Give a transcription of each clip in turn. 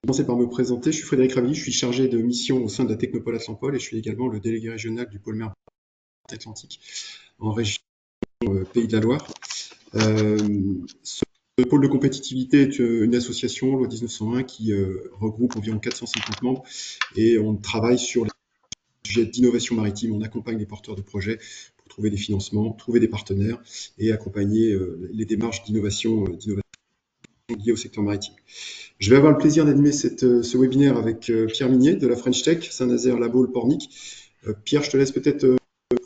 commencer par me présenter. Je suis Frédéric Ravilly, je suis chargé de mission au sein de la Technopole Atlampol et je suis également le délégué régional du pôle mer Atlantique en région Pays de la Loire. Ce pôle de compétitivité est une association, loi 1901, qui regroupe environ 450 membres et on travaille sur les sujets d'innovation maritime. On accompagne les porteurs de projets pour trouver des financements, trouver des partenaires et accompagner les démarches d'innovation liées au secteur maritime. Je vais avoir le plaisir d'animer ce webinaire avec Pierre Minier de la French Tech, Saint-Nazaire, Labo, Le Pornic. Pierre, je te laisse peut-être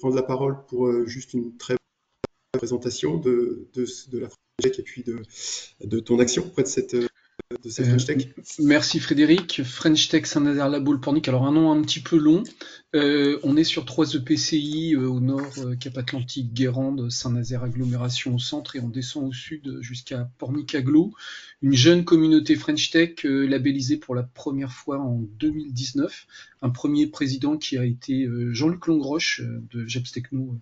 prendre la parole pour juste une très brève présentation de la French Tech et puis de ton action auprès de cette French Tech. Merci Frédéric. French Tech Saint-Nazaire Labo Le Pornic. Alors un nom un petit peu long. On est sur 3 EPCI au nord, Cap Atlantique, Guérande, Saint-Nazaire agglomération au centre et on descend au sud jusqu'à Pornic-Aglo. Une jeune communauté French Tech labellisée pour la première fois en 2019. Un premier président qui a été Jean-Luc Longroche de Jeps Techno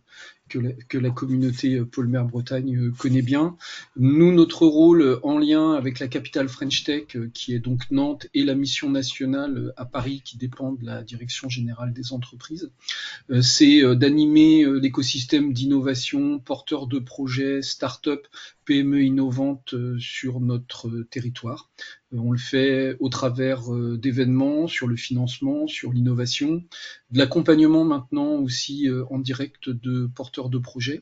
que la communauté Pôle-Mer Bretagne connaît bien. Nous, notre rôle en lien avec la capitale French Tech, qui est donc Nantes, et la mission nationale à Paris, qui dépend de la Direction générale des entreprises, c'est d'animer l'écosystème d'innovation, porteurs de projets, start-up, PME innovantes sur notre territoire. On le fait au travers d'événements sur le financement, sur l'innovation, de l'accompagnement maintenant aussi en direct de porteurs de projets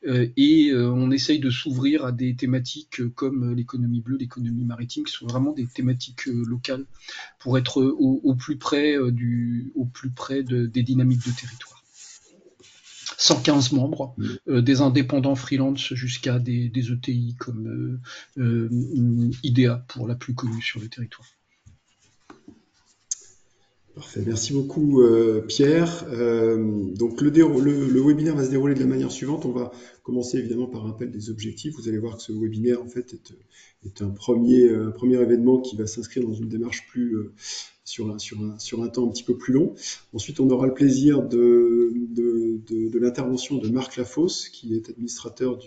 et on essaye de s'ouvrir à des thématiques comme l'économie bleue, l'économie maritime, qui sont vraiment des thématiques locales pour être au plus près des dynamiques de territoire. 115 membres, des indépendants freelance jusqu'à des ETI comme IDEA pour la plus connue sur le territoire. Parfait, merci beaucoup Pierre. Donc le webinaire va se dérouler de la manière suivante. On va commencer évidemment par un rappel des objectifs. Vous allez voir que ce webinaire en fait est un premier événement qui va s'inscrire dans une démarche plus sur un temps un petit peu plus long. Ensuite, on aura le plaisir de l'intervention de Marc Lafosse, qui est administrateur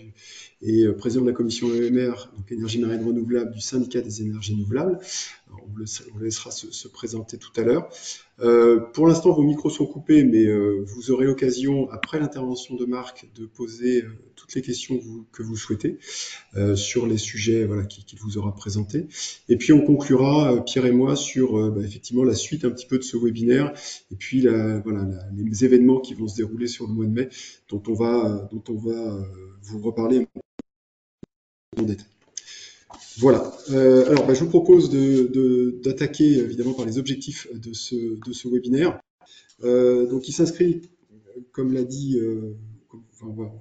et président de la commission EMR, donc énergie marine renouvelable, du syndicat des énergies renouvelables. Alors, on le laissera se présenter tout à l'heure. Pour l'instant, vos micros sont coupés, mais vous aurez l'occasion, après l'intervention de Marc, de poser toutes les questions que vous souhaitez sur les sujets qu'il vous aura présentés. Et puis, on conclura, Pierre et moi, sur effectivement la suite un petit peu de ce webinaire et puis les événements qui vont se dérouler sur le mois de mai, dont on va vous reparler en détail. Voilà. Alors, je vous propose d'attaquer évidemment par les objectifs de ce webinaire. Donc, il s'inscrit, comme l'a dit,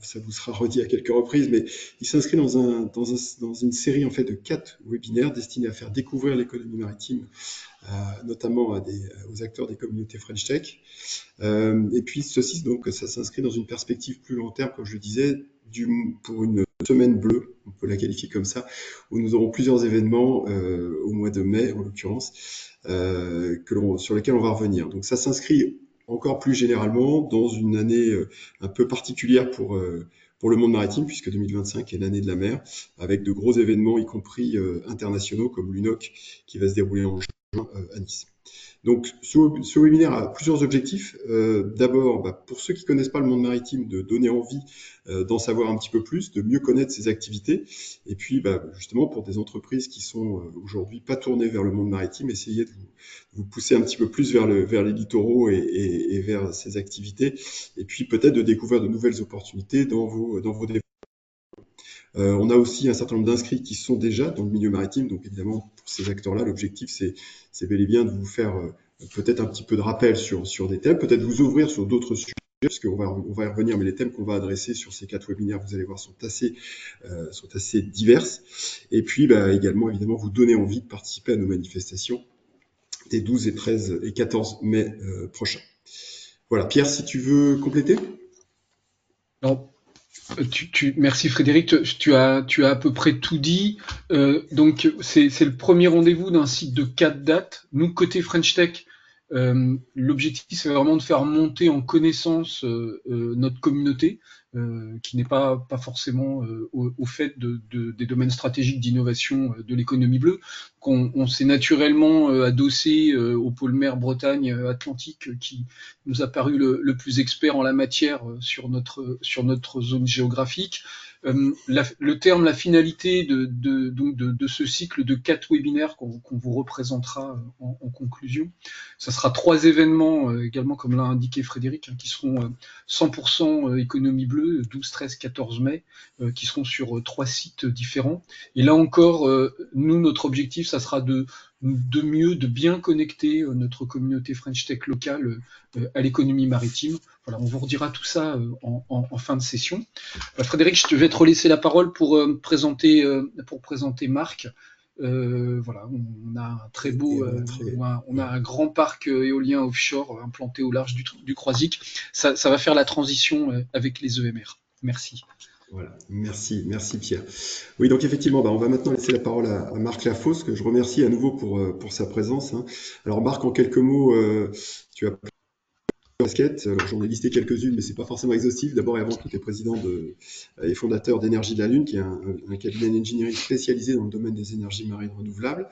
ça vous sera redit à quelques reprises, mais il s'inscrit dans une série en fait de 4 webinaires destinés à faire découvrir l'économie maritime, notamment aux acteurs des communautés French Tech. Et puis ceci, donc, ça s'inscrit dans une perspective plus long terme, comme je le disais, pour une semaine bleue, on peut la qualifier comme ça, où nous aurons plusieurs événements au mois de mai, en l'occurrence, sur lesquels on va revenir. Donc ça s'inscrit encore plus généralement dans une année un peu particulière pour le monde maritime, puisque 2025 est l'année de la mer, avec de gros événements, y compris internationaux, comme l'UNOC, qui va se dérouler en juin à Nice. Donc, ce webinaire a plusieurs objectifs. D'abord, pour ceux qui connaissent pas le monde maritime, de donner envie d'en savoir un petit peu plus, de mieux connaître ses activités. Et puis, justement, pour des entreprises qui sont aujourd'hui pas tournées vers le monde maritime, essayer de vous pousser un petit peu plus vers les littoraux et vers ces activités. Et puis, peut-être de découvrir de nouvelles opportunités dans vos développements. On a aussi un certain nombre d'inscrits qui sont déjà dans le milieu maritime, donc évidemment pour ces acteurs-là, l'objectif c'est bel et bien de vous faire peut-être un petit peu de rappel sur des thèmes, peut-être vous ouvrir sur d'autres sujets, parce qu'on va y revenir, mais les thèmes qu'on va adresser sur ces 4 webinaires, vous allez voir, sont assez diverses. Et puis également évidemment vous donner envie de participer à nos manifestations des 12 et 13 et 14 mai prochains. Voilà, Pierre, si tu veux compléter. Alors, merci Frédéric, tu as à peu près tout dit. Donc c'est le premier rendez-vous d'un cycle de 4 dates. Nous, côté French Tech, l'objectif c'est vraiment de faire monter en connaissance notre communauté, qui n'est pas forcément au fait des domaines stratégiques d'innovation de l'économie bleue, qu'on s'est naturellement adossé au pôle mer Bretagne Atlantique qui nous a paru le plus expert en la matière sur notre zone géographique. Le terme, la finalité de ce cycle de 4 webinaires qu'on vous représentera en conclusion, ça sera 3 événements également, comme l'a indiqué Frédéric, qui seront 100% économie bleue, 12, 13, 14 mai, qui seront sur 3 sites différents. Et là encore, nous, notre objectif, ça sera de bien connecter notre communauté French Tech locale à l'économie maritime. Voilà, on vous redira tout ça en fin de session. Frédéric, je vais te relaisser la parole pour présenter Marc. Voilà, on a un très beau, on a un grand parc éolien offshore implanté au large du Croisic. Ça va faire la transition avec les EMR. Merci. Voilà, merci Pierre. Oui, donc effectivement, on va maintenant laisser la parole à Marc Lafosse, que je remercie à nouveau pour sa présence. Alors Marc, en quelques mots, tu as casquettes. Alors j'en ai listé quelques-unes, mais c'est pas forcément exhaustif. D'abord et avant tout, tu es président et fondateur d'Énergie de la Lune, qui est un cabinet d'ingénierie spécialisé dans le domaine des énergies marines renouvelables.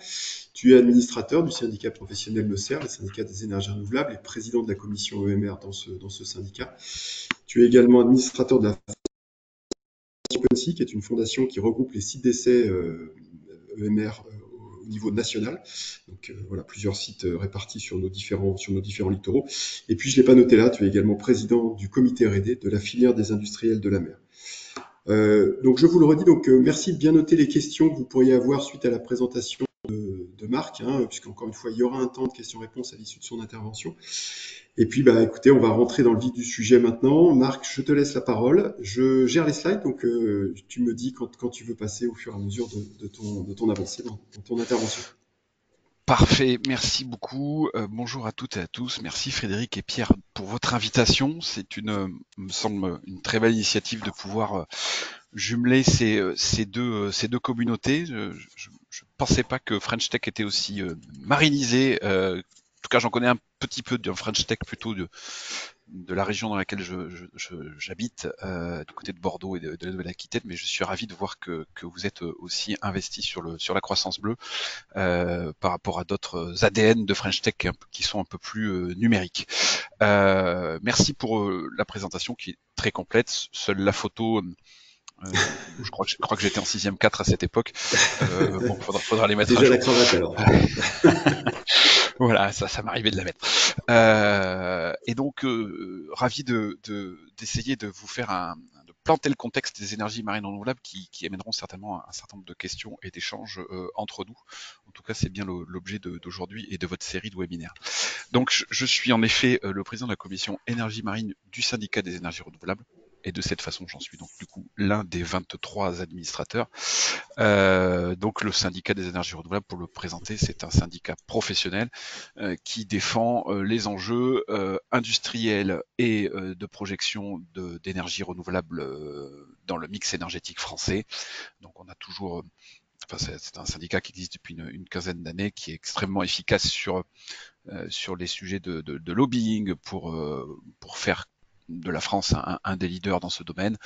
Tu es administrateur du syndicat professionnel NOCER, le syndicat des énergies renouvelables, et président de la commission EMR dans ce syndicat. Tu es également administrateur de la qui est une fondation qui regroupe les sites d'essais EMR au niveau national. Donc voilà, plusieurs sites répartis sur nos différents littoraux. Et puis je l'ai pas noté là, tu es également président du comité R&D de la filière des industriels de la mer. Donc je vous le redis, merci de bien noter les questions que vous pourriez avoir suite à la présentation de Marc, puisqu'encore une fois, il y aura un temps de questions-réponses à l'issue de son intervention. Et puis, écoutez, on va rentrer dans le vif du sujet maintenant. Marc, je te laisse la parole. Je gère les slides, donc tu me dis quand tu veux passer au fur et à mesure de ton avancée dans ton intervention. Parfait, merci beaucoup. Bonjour à toutes et à tous. Merci Frédéric et Pierre pour votre invitation. C'est me semble, une très belle initiative de pouvoir jumeler ces deux communautés. Je pensais pas que French Tech était aussi marinisé. En tout cas, j'en connais un petit peu d'un French Tech plutôt de la région dans laquelle j'habite, du côté de Bordeaux et de la Nouvelle-Aquitaine, mais je suis ravi de voir que vous êtes aussi investi sur la croissance bleue par rapport à d'autres ADN de French Tech qui sont un peu plus numériques. Merci pour la présentation qui est très complète. Seule la photo. Je crois que j'étais en 6e 4 à cette époque. Bon, faudra les mettre déjà à jour. La cravate alors. Voilà, ça m'arrivait de la mettre. Et donc, ravi d'essayer de vous faire de planter le contexte des énergies marines renouvelables qui amèneront certainement un certain nombre de questions et d'échanges entre nous. En tout cas, c'est bien l'objet d'aujourd'hui et de votre série de webinaires. Donc, je suis en effet le président de la commission énergie marine du syndicat des énergies renouvelables. Et de cette façon, j'en suis donc du coup l'un des 23 administrateurs. Donc le syndicat des énergies renouvelables, pour le présenter, c'est un syndicat professionnel qui défend les enjeux industriels et de projection d'énergie renouvelable dans le mix énergétique français. Donc on a toujours, c'est un syndicat qui existe depuis une quinzaine d'années, qui est extrêmement efficace sur les sujets de lobbying pour faire de la France un des leaders dans ce domaine,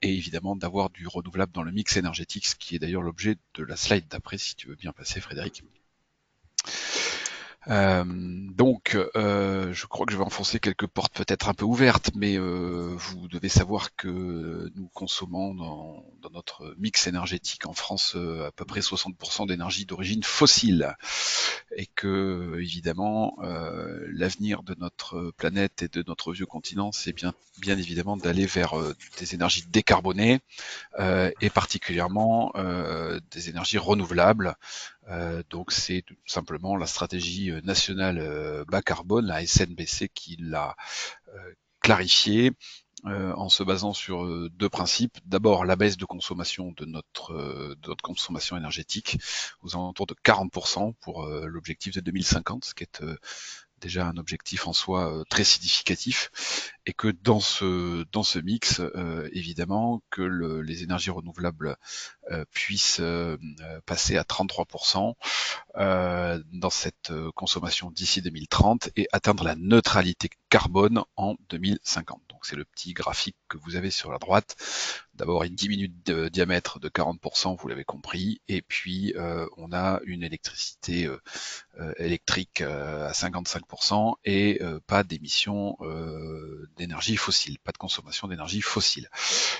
et évidemment d'avoir du renouvelable dans le mix énergétique, ce qui est d'ailleurs l'objet de la slide d'après, si tu veux bien passer Frédéric. Donc, je crois que je vais enfoncer quelques portes peut-être un peu ouvertes, mais vous devez savoir que nous consommons dans notre mix énergétique en France à peu près 60% d'énergie d'origine fossile, et que évidemment l'avenir de notre planète et de notre vieux continent, c'est bien évidemment d'aller vers des énergies décarbonées et particulièrement des énergies renouvelables. Donc c'est tout simplement la stratégie nationale bas carbone, la SNBC, qui l'a clarifié en se basant sur deux principes. D'abord, la baisse de consommation de notre consommation énergétique aux alentours de 40% pour l'objectif de 2050, ce qui est déjà un objectif en soi très significatif, et que dans ce mix, évidemment, que les énergies renouvelables puissent passer à 33% dans cette consommation d'ici 2030 et atteindre la neutralité carbone en 2050. Donc c'est le petit graphique que vous avez sur la droite. D'abord une diminution de diamètre de 40%, vous l'avez compris, et puis on a une électricité électrique à 55% et pas d'émission d'énergie fossile, pas de consommation d'énergie fossile.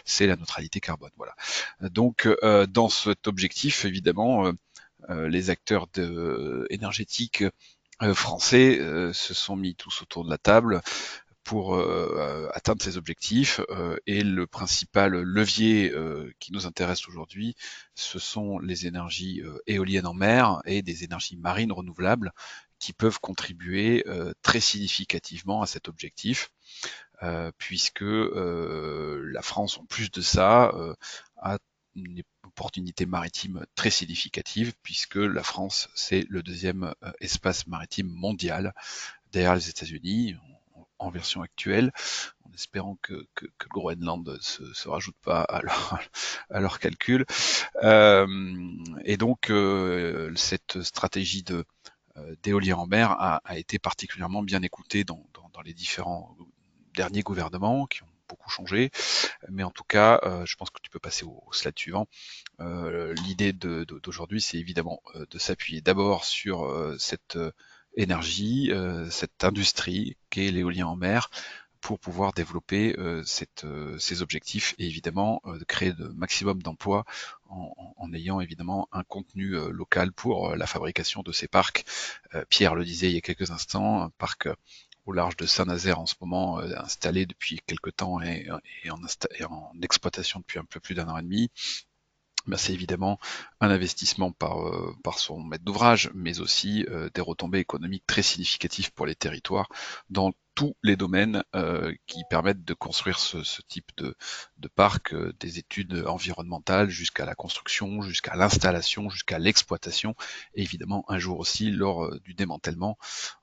C'est la neutralité carbone. Voilà. Donc dans cet objectif, évidemment, les acteurs énergétiques français se sont mis tous autour de la table pour atteindre ces objectifs. Et le principal levier qui nous intéresse aujourd'hui, ce sont les énergies éoliennes en mer et des énergies marines renouvelables qui peuvent contribuer très significativement à cet objectif, puisque la France, en plus de ça, a une opportunité maritime très significative, puisque la France, c'est le deuxième espace maritime mondial, derrière les États-Unis, en version actuelle, en espérant que le Groenland se rajoute pas à leur calcul. Et donc, cette stratégie d'éolien en mer a été particulièrement bien écoutée dans les différents derniers gouvernements qui ont beaucoup changé, mais en tout cas, je pense que tu peux passer au slide suivant. L'idée d'aujourd'hui, c'est évidemment de s'appuyer d'abord sur cette énergie, cette industrie qu'est l'éolien en mer, pour pouvoir développer ces objectifs et évidemment de créer le maximum d'emplois en ayant évidemment un contenu local pour la fabrication de ces parcs. Pierre le disait il y a quelques instants, un parc au large de Saint-Nazaire en ce moment, installé depuis quelques temps et en exploitation depuis un peu plus d'1 an et demi. Ben, c'est évidemment un investissement par son maître d'ouvrage, mais aussi des retombées économiques très significatives pour les territoires dans tous les domaines qui permettent de construire ce type de parc, des études environnementales jusqu'à la construction, jusqu'à l'installation, jusqu'à l'exploitation, et évidemment un jour aussi lors du démantèlement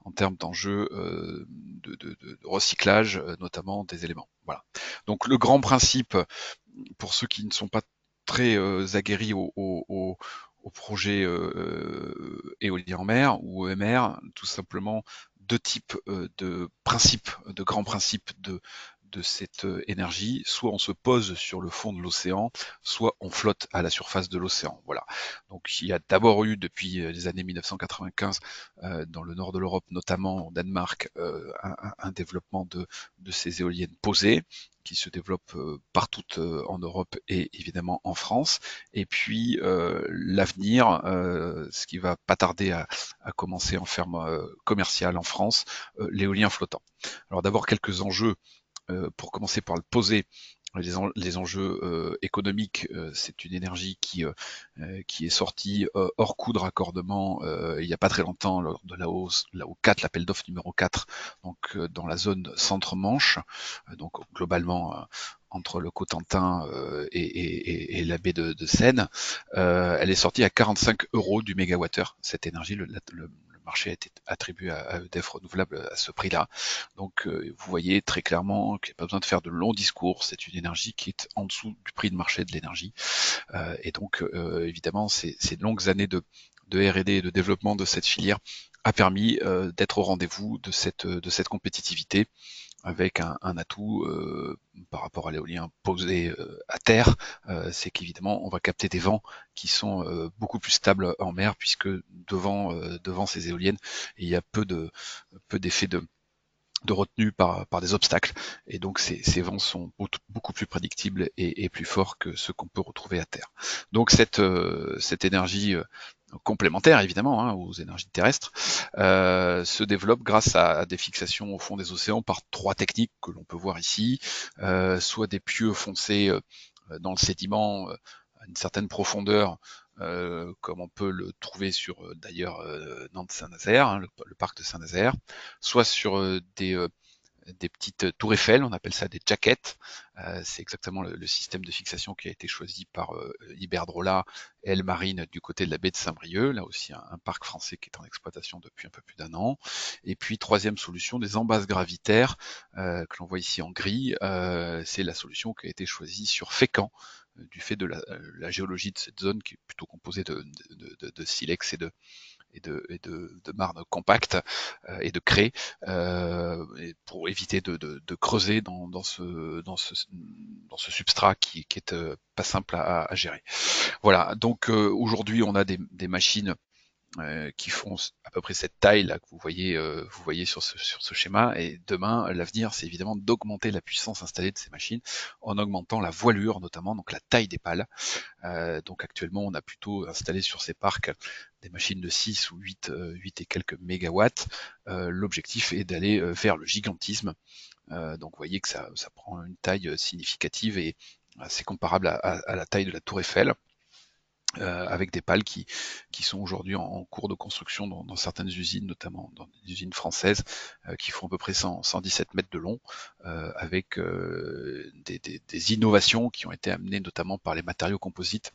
en termes d'enjeux de recyclage, notamment des éléments. Voilà. Donc le grand principe, pour ceux qui ne sont pas très aguerris au projet éolien en mer ou EMR, tout simplement deux types de principes, de grands principes de cette énergie. Soit on se pose sur le fond de l'océan, soit on flotte à la surface de l'océan. Voilà. Donc il y a d'abord eu depuis les années 1995 dans le nord de l'Europe, notamment au Danemark, un développement de ces éoliennes posées qui se développent partout en Europe et évidemment en France. Et puis l'avenir, ce qui va pas tarder à commencer en ferme commerciale en France, l'éolien flottant. Alors d'abord quelques enjeux pour commencer par le poser. Les enjeux économiques, c'est une énergie qui est sortie hors coût de raccordement il n'y a pas très longtemps lors de la O4, l'appel d'offres numéro 4, donc dans la zone centre-Manche, donc globalement entre le Cotentin et la baie de Seine. Elle est sortie à 45 € du mégawattheure, cette énergie. Le marché a été attribué à EDF Renouvelable à ce prix-là. Donc vous voyez très clairement qu'il n'y a pas besoin de faire de longs discours, c'est une énergie qui est en dessous du prix de marché de l'énergie. Et donc évidemment ces longues années de R&D et de développement de cette filière a permis d'être au rendez-vous de cette compétitivité, avec un atout par rapport à l'éolien posé à terre, c'est qu'évidemment on va capter des vents qui sont beaucoup plus stables en mer, puisque devant ces éoliennes, il y a peu d'effets de retenue par des obstacles, et donc ces vents sont beaucoup plus prédictibles et plus forts que ceux qu'on peut retrouver à terre. Donc cette énergie complémentaire évidemment aux énergies terrestres, se développe grâce à des fixations au fond des océans par trois techniques que l'on peut voir ici, soit des pieux foncés dans le sédiment à une certaine profondeur, comme on peut le trouver sur d'ailleurs Nantes-Saint-Nazaire, le parc de Saint-Nazaire, soit sur des petites tours Eiffel, on appelle ça des jackets. C'est exactement le système de fixation qui a été choisi par Iberdrola et Elmarine du côté de la baie de Saint-Brieuc, là aussi un parc français qui est en exploitation depuis un peu plus d'1 an. Et puis troisième solution, des embases gravitaires que l'on voit ici en gris, c'est la solution qui a été choisie sur Fécamp, du fait de la géologie de cette zone qui est plutôt composée de silex et de marne compacte et de craie, et pour éviter de creuser dans ce substrat qui est pas simple à gérer. Voilà, donc aujourd'hui on a des machines qui font à peu près cette taille là que vous voyez sur ce schéma. Et demain, l'avenir, c'est évidemment d'augmenter la puissance installée de ces machines en augmentant la voilure, notamment donc la taille des pales. Donc actuellement, on a plutôt installé sur ces parcs des machines de 6 ou 8 et quelques mégawatts. L'objectif est d'aller vers le gigantisme. Donc vous voyez que ça prend une taille significative et assez comparable à la taille de la tour Eiffel. Avec des pales qui sont aujourd'hui en cours de construction dans certaines usines, notamment dans des usines françaises, qui font à peu près 117 mètres de long, avec des innovations qui ont été amenées notamment par les matériaux composites,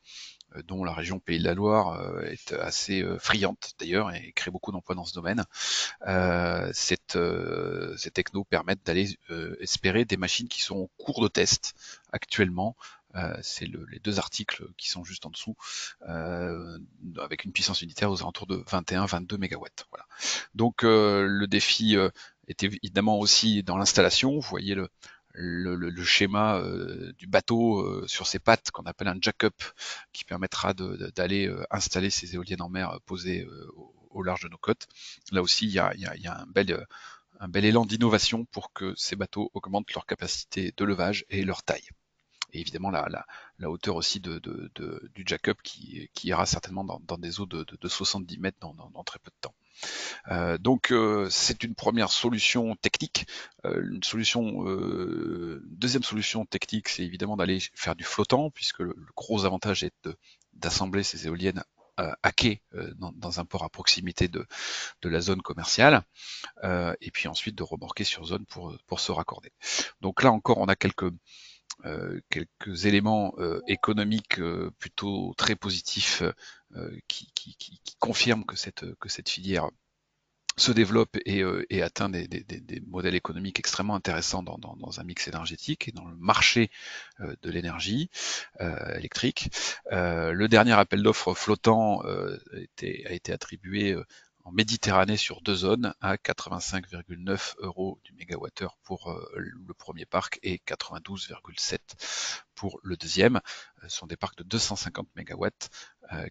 dont la région Pays de la Loire est assez friande d'ailleurs et crée beaucoup d'emplois dans ce domaine. Ces technos permettent d'aller espérer des machines qui sont en cours de test actuellement. C'est les deux articles qui sont juste en dessous, avec une puissance unitaire aux alentours de 21-22 MW. Voilà. Donc le défi est évidemment aussi dans l'installation. Vous voyez le schéma du bateau sur ses pattes qu'on appelle un jack-up, qui permettra d'aller installer ces éoliennes en mer posées au large de nos côtes. Là aussi, il y a un bel élan d'innovation pour que ces bateaux augmentent leur capacité de levage et leur taille. Et évidemment la hauteur aussi du jack-up qui ira certainement dans des eaux de 70 mètres dans très peu de temps. Donc c'est une première solution technique. Deuxième solution technique, c'est évidemment d'aller faire du flottant, puisque le gros avantage est d'assembler ces éoliennes à quai dans un port à proximité de la zone commerciale, et puis ensuite de remorquer sur zone pour se raccorder. Donc là encore, on a quelques éléments économiques plutôt très positifs qui confirment que cette filière se développe et atteint des modèles économiques extrêmement intéressants dans un mix énergétique et dans le marché de l'énergie électrique. Le dernier appel d'offres flottant a été attribué en Méditerranée sur 2 zones à 85,9 € du mégawattheure pour le premier parc et 92,7 pour le deuxième. Ce sont des parcs de 250 MW,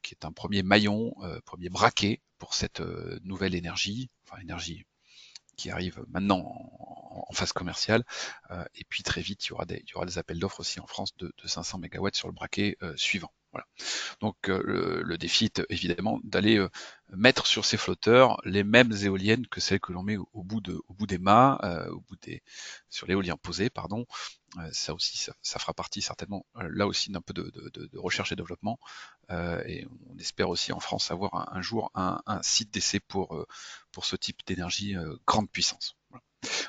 qui est un premier maillon, premier braquet pour cette nouvelle énergie qui arrive maintenant en phase commerciale, et puis très vite il y aura des appels d'offres aussi en France de 500 MW sur le braquet suivant. Voilà. Donc le défi est évidemment d'aller mettre sur ces flotteurs les mêmes éoliennes que celles que l'on met au bout des mâts, sur l'éolien posé, pardon. Ça aussi, ça fera partie certainement là aussi d'un peu de recherche et développement, et on espère aussi en France avoir un jour un site d'essai pour ce type d'énergie grande puissance. Voilà.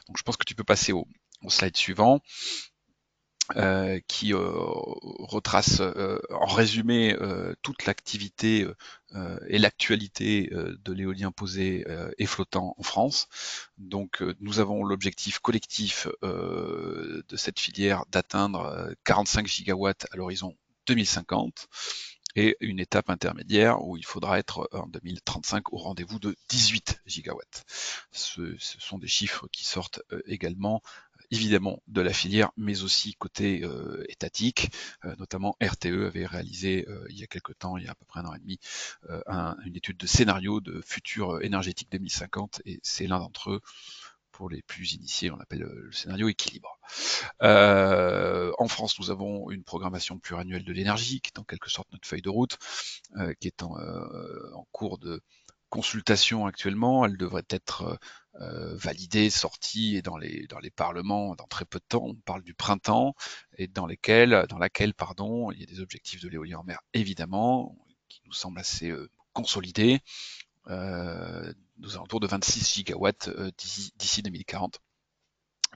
Donc je pense que tu peux passer au slide suivant. Qui retrace en résumé toute l'activité et l'actualité de l'éolien posé et flottant en France. Donc nous avons l'objectif collectif de cette filière d'atteindre 45 gigawatts à l'horizon 2050 et une étape intermédiaire où il faudra être en 2035 au rendez-vous de 18 gigawatts. Ce sont des chiffres qui sortent également évidemment de la filière, mais aussi côté étatique, notamment RTE avait réalisé il y a quelque temps, il y a à peu près 1 an et demi, une étude de scénario de futur énergétique 2050, et c'est l'un d'entre eux. Pour les plus initiés, on appelle le scénario équilibre. En France, nous avons une programmation pluriannuelle de l'énergie, qui est en quelque sorte notre feuille de route, qui est en cours de consultation actuellement. Elle devrait être validée, sortie et dans les parlements dans très peu de temps. On parle du printemps, et dans laquelle il y a des objectifs de l'éolien en mer, évidemment, qui nous semblent assez consolidés. Nous alentours de 26 gigawatts d'ici 2040.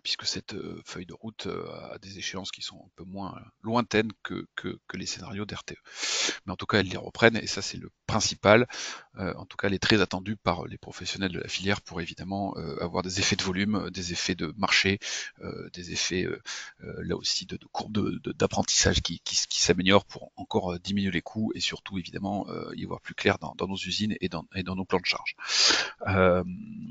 puisque cette feuille de route a des échéances qui sont un peu moins lointaines que les scénarios d'RTE. Mais en tout cas, elles les reprennent, et ça c'est le principal. En tout cas, elle est très attendue par les professionnels de la filière pour évidemment avoir des effets de volume, des effets de marché, des effets là aussi de courbe d'apprentissage qui s'améliorent pour encore diminuer les coûts et surtout évidemment y voir plus clair dans nos usines et dans nos plans de charge.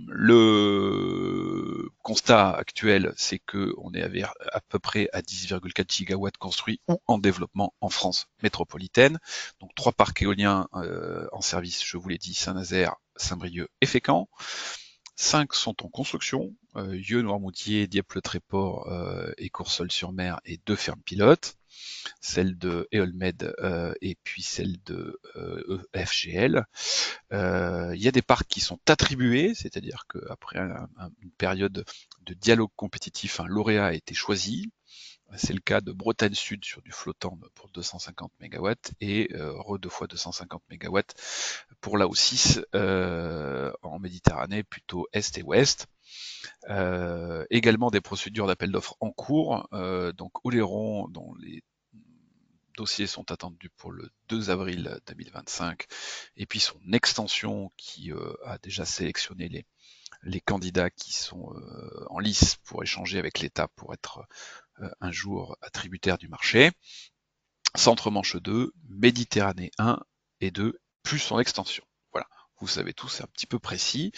Le constat actuel, c'est que on est à peu près à 10,4 gigawatts construits ou en développement en France métropolitaine. Donc 3 parcs éoliens en service, je vous l'ai dit, Saint-Nazaire, Saint-Brieuc et Fécamp. 5 sont en construction, Yeux, Noirmoutier, Dieppe-le-Tréport et Courseulles-sur-Mer, et 2 fermes pilotes, celle de Eolmed et puis celle de EFGL. Il y a des parcs qui sont attribués, c'est-à-dire qu'après une période de dialogue compétitif, un lauréat a été choisi. C'est le cas de Bretagne Sud sur du flottant pour 250 MW et deux fois 250 MW pour la O6 en Méditerranée, plutôt Est et Ouest. Également des procédures d'appel d'offres en cours, donc Oléron, dont les dossiers sont attendus pour le 2 avril 2025, et puis son extension qui a déjà sélectionné les candidats qui sont en lice pour échanger avec l'État pour être un jour attributaire du marché. Centre Manche 2, Méditerranée 1 et 2, plus son extension. Voilà, vous savez tous, c'est un petit peu précis.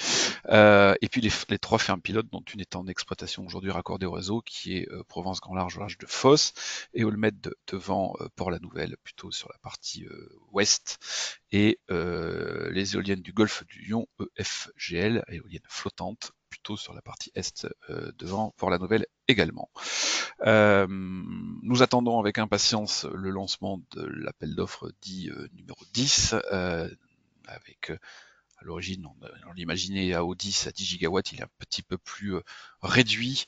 Et puis les 3 fermes pilotes, dont une est en exploitation aujourd'hui raccordée au réseau, qui est Provence Grand Large au large de Fos, et Olmed devant Port-la-Nouvelle, plutôt sur la partie ouest, et les éoliennes du Golfe du Lion, EFGL, éoliennes flottantes, plutôt sur la partie est devant Port-la-Nouvelle également. Nous attendons avec impatience le lancement de l'appel d'offres dit numéro 10, avec à l'origine, on l'imaginait à O10 à 10 gigawatts, il est un petit peu plus réduit,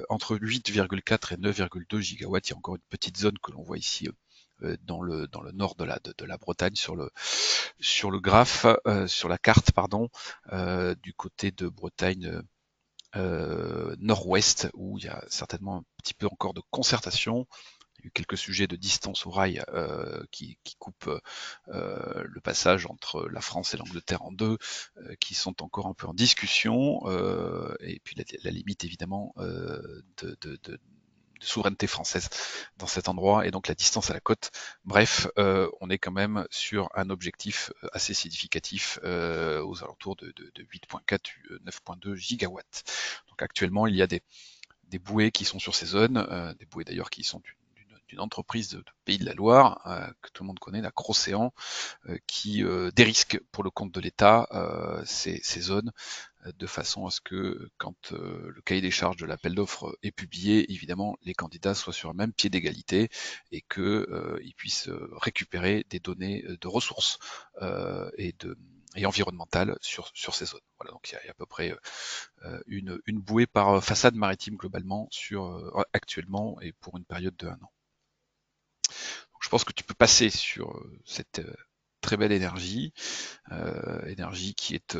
entre 8,4 et 9,2 gigawatts. Il y a encore une petite zone que l'on voit ici dans le nord de la Bretagne sur le graphe, sur la carte, pardon, du côté de Bretagne nord-ouest, où il y a certainement un petit peu encore de concertation. Il y a eu quelques sujets de distance au rail qui coupent le passage entre la France et l'Angleterre en deux, qui sont encore un peu en discussion, et puis la limite évidemment de souveraineté française dans cet endroit, et donc la distance à la côte. Bref, on est quand même sur un objectif assez significatif aux alentours de 8,4, 9,2 gigawatts. Donc actuellement, il y a des bouées qui sont sur ces zones, des bouées d'ailleurs qui sont d'une entreprise de Pays de la Loire, que tout le monde connaît, la Crocéan, qui dérisque pour le compte de l'État ces zones, de façon à ce que quand le cahier des charges de l'appel d'offres est publié, évidemment, les candidats soient sur un même pied d'égalité et qu'ils puissent récupérer des données de ressources et environnementales sur ces zones. Voilà, donc il y a à peu près une bouée par façade maritime globalement actuellement et pour une période de 1 an. Donc, je pense que tu peux passer sur cette très belle énergie qui est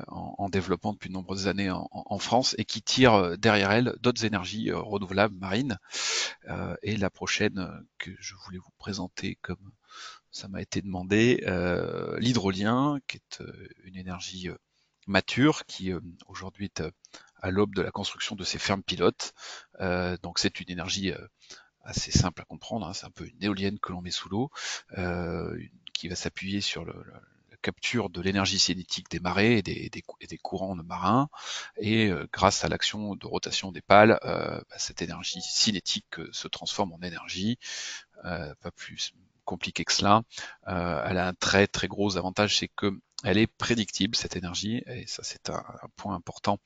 en développement depuis de nombreuses années en France et qui tire derrière elle d'autres énergies renouvelables marines. Et la prochaine que je voulais vous présenter, comme ça m'a été demandé, l'hydrolien, qui est une énergie mature, qui aujourd'hui est à l'aube de la construction de ses fermes pilotes. Donc c'est une énergie assez simple à comprendre, hein, c'est un peu une éolienne que l'on met sous l'eau, qui va s'appuyer sur la capture de l'énergie cinétique des marées et des courants marins, et grâce à l'action de rotation des pales, cette énergie cinétique se transforme en énergie, pas plus compliqué que cela. Elle a un très très gros avantage, c'est que elle est prédictible, cette énergie, et ça c'est un point important,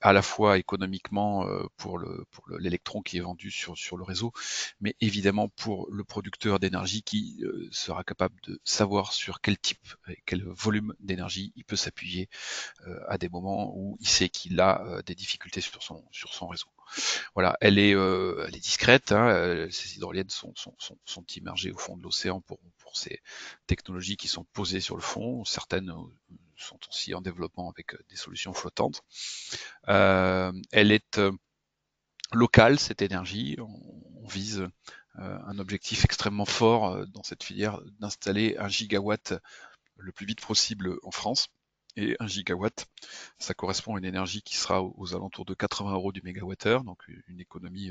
à la fois économiquement pour l'électron qui est vendu sur le réseau, mais évidemment pour le producteur d'énergie qui sera capable de savoir sur quel type et quel volume d'énergie il peut s'appuyer à des moments où il sait qu'il a des difficultés sur son réseau. Voilà, elle est discrète, hein, ces hydroliennes sont immergées au fond de l'océan pour ces technologies qui sont posées sur le fond. Certaines sont aussi en développement avec des solutions flottantes. Elle est locale, cette énergie. On vise un objectif extrêmement fort dans cette filière d'installer 1 gigawatt le plus vite possible en France. Et 1 gigawatt, ça correspond à une énergie qui sera aux alentours de 80 € du mégawattheure, donc une économie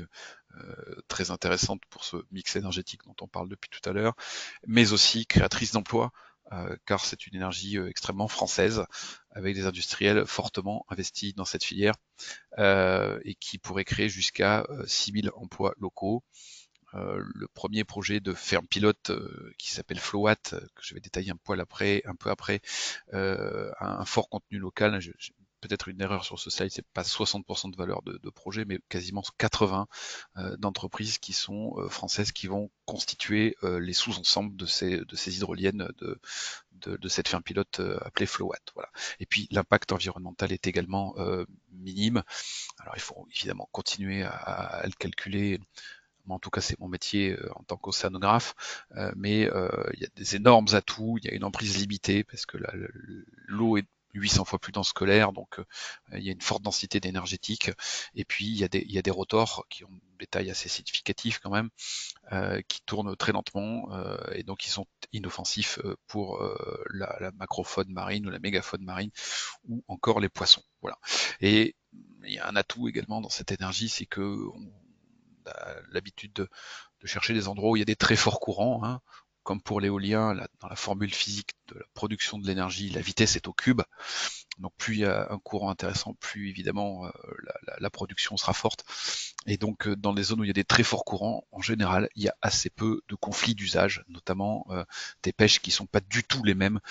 très intéressante pour ce mix énergétique dont on parle depuis tout à l'heure, mais aussi créatrice d'emplois, car c'est une énergie extrêmement française, avec des industriels fortement investis dans cette filière, et qui pourrait créer jusqu'à 6000 emplois locaux. Le premier projet de ferme pilote qui s'appelle Flowatt, que je vais détailler un peu après, a un fort contenu local. Peut-être une erreur sur ce slide, c'est pas 60% de valeur de projet, mais quasiment 80 d'entreprises qui sont françaises, qui vont constituer les sous-ensembles de ces hydroliennes de cette ferme pilote appelée Flowatt. Voilà. Et puis l'impact environnemental est également minime. Alors il faut évidemment continuer à le calculer. Moi, en tout cas, c'est mon métier en tant qu'océanographe, mais il y a des énormes atouts, il y a une emprise limitée parce que l'eau est 800 fois plus dense que l'air, donc il y a une forte densité d'énergétique, et puis il y a des rotors qui ont des tailles assez significatives quand même, qui tournent très lentement, et donc ils sont inoffensifs pour la macrofaune marine ou la mégafaune marine, ou encore les poissons. Voilà. Et il y a un atout également dans cette énergie, c'est que on a l'habitude de chercher des endroits où il y a des très forts courants, hein. Comme pour l'éolien, dans la formule physique de la production de l'énergie, la vitesse est au cube. Donc plus il y a un courant intéressant, plus évidemment la production sera forte. Et donc dans les zones où il y a des très forts courants, en général, il y a assez peu de conflits d'usage, notamment des pêches qui sont pas du tout les mêmes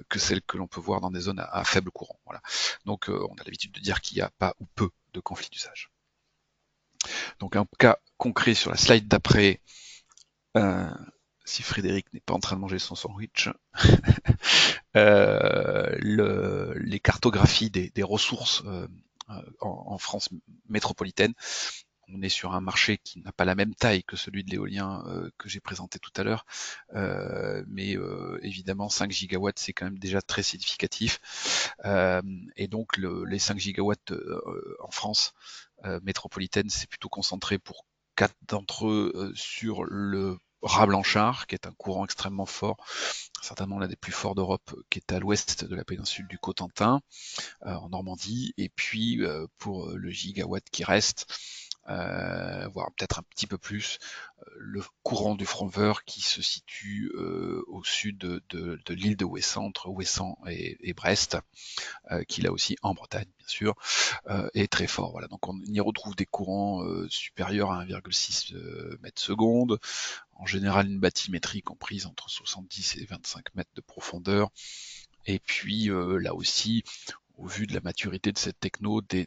que celles que l'on peut voir dans des zones à faible courant. Voilà. Donc on a l'habitude de dire qu'il n'y a pas ou peu de conflits d'usage. Donc un cas concret sur la slide d'après, si Frédéric n'est pas en train de manger son sandwich, les cartographies des ressources en France métropolitaine. On est sur un marché qui n'a pas la même taille que celui de l'éolien que j'ai présenté tout à l'heure, mais évidemment 5 gigawatts c'est quand même déjà très significatif, et donc les 5 gigawatts en France métropolitaine, c'est plutôt concentré pour 4 d'entre eux sur le raz Blanchard, qui est un courant extrêmement fort, certainement l'un des plus forts d'Europe, qui est à l'ouest de la péninsule du Cotentin, en Normandie, et puis pour le gigawatt qui reste, voire peut-être un petit peu plus, le courant du Fromveur qui se situe au sud de l'île de Ouessant, entre Ouessant et Brest, qui là aussi en Bretagne bien sûr, est très fort. Voilà. Donc on y retrouve des courants supérieurs à 1,6 mètres secondes, en général une bathymétrie comprise entre 70 et 25 mètres de profondeur, et puis là aussi, au vu de la maturité de cette techno, des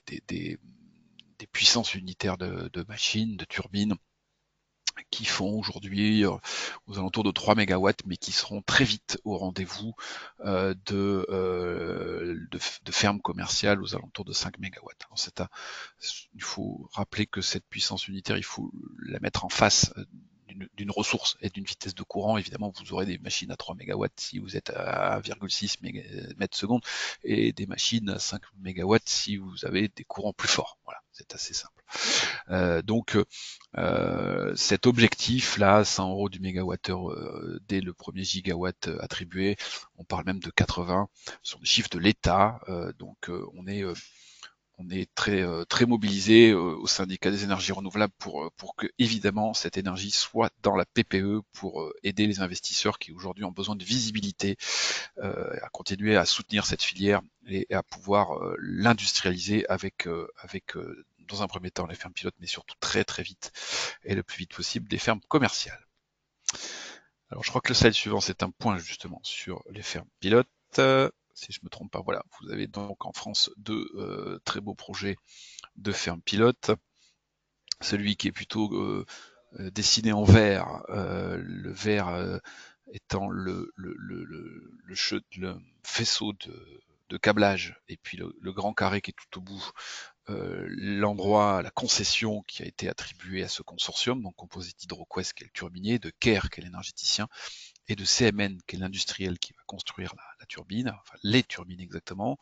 puissances unitaires de machines, de turbines, qui font aujourd'hui aux alentours de 3 mégawatts, mais qui seront très vite au rendez-vous de fermes commerciales aux alentours de 5 mégawatts. Alors il faut rappeler que cette puissance unitaire, il faut la mettre en face d'une ressource et d'une vitesse de courant. Évidemment, vous aurez des machines à 3 mégawatts si vous êtes à 1,6 mètres secondes, et des machines à 5 mégawatts si vous avez des courants plus forts. Voilà, c'est assez simple. Donc cet objectif là, 100 € du mégawattheure dès le premier gigawatt attribué, on parle même de 80, ce sont des chiffres de l'État, donc on est très mobilisé au syndicat des énergies renouvelables pour que évidemment cette énergie soit dans la PPE, pour aider les investisseurs qui aujourd'hui ont besoin de visibilité, à continuer à soutenir cette filière et à pouvoir l'industrialiser avec dans un premier temps les fermes pilotes, mais surtout très très vite et le plus vite possible des fermes commerciales. Alors je crois que le slide suivant c'est un point justement sur les fermes pilotes. Si je me trompe pas, voilà, vous avez donc en France deux très beaux projets de fermes pilotes. Celui qui est plutôt dessiné en vert, le vert étant le faisceau de câblage, et puis le grand carré qui est tout au bout, l'endroit, la concession qui a été attribuée à ce consortium, donc composé d'HydroQuest qui est le turbinier, de Caire qui est l'énergéticien, et de CMN, qui est l'industriel qui va construire la turbine, enfin les turbines exactement,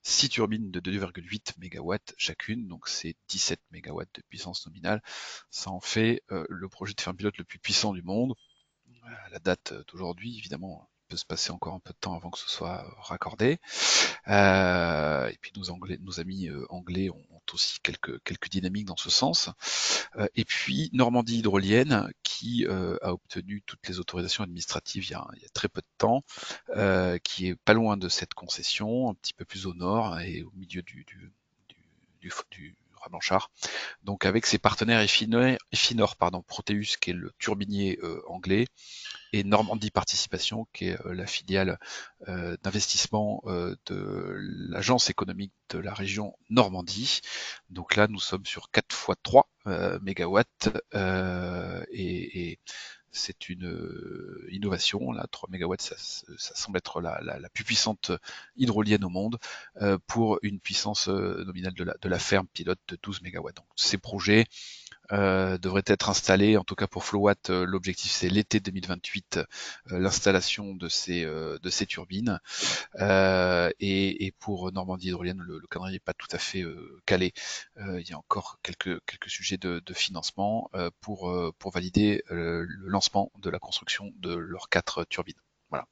6 turbines de 2,8 MW chacune, donc c'est 17 MW de puissance nominale. Ça en fait le projet de ferme pilote le plus puissant du monde. À la date d'aujourd'hui, évidemment, il peut se passer encore un peu de temps avant que ce soit raccordé. Et puis nos amis anglais ont aussi quelques dynamiques dans ce sens. Et puis Normandie Hydrolienne, qui a obtenu toutes les autorisations administratives il y a très peu de temps, qui est pas loin de cette concession, un petit peu plus au nord et au milieu du Raz Blanchard. Donc avec ses partenaires Efinor, Proteus, qui est le turbinier anglais, et Normandie Participation, qui est la filiale d'investissement de l'agence économique de la région Normandie. Donc là, nous sommes sur 4 x 3 mégawatts et c'est une innovation. Là, 3 mégawatts, ça semble être la plus puissante hydrolienne au monde pour une puissance nominale de la ferme pilote de 12 mégawatts. Donc, ces projets devrait être installé, en tout cas pour Flowatt, l'objectif c'est l'été 2028, l'installation de ces turbines. Et pour Normandie Hydrolienne, le calendrier n'est pas tout à fait calé. Il y a encore quelques sujets de financement pour valider le lancement de la construction de leurs 4 turbines. Voilà.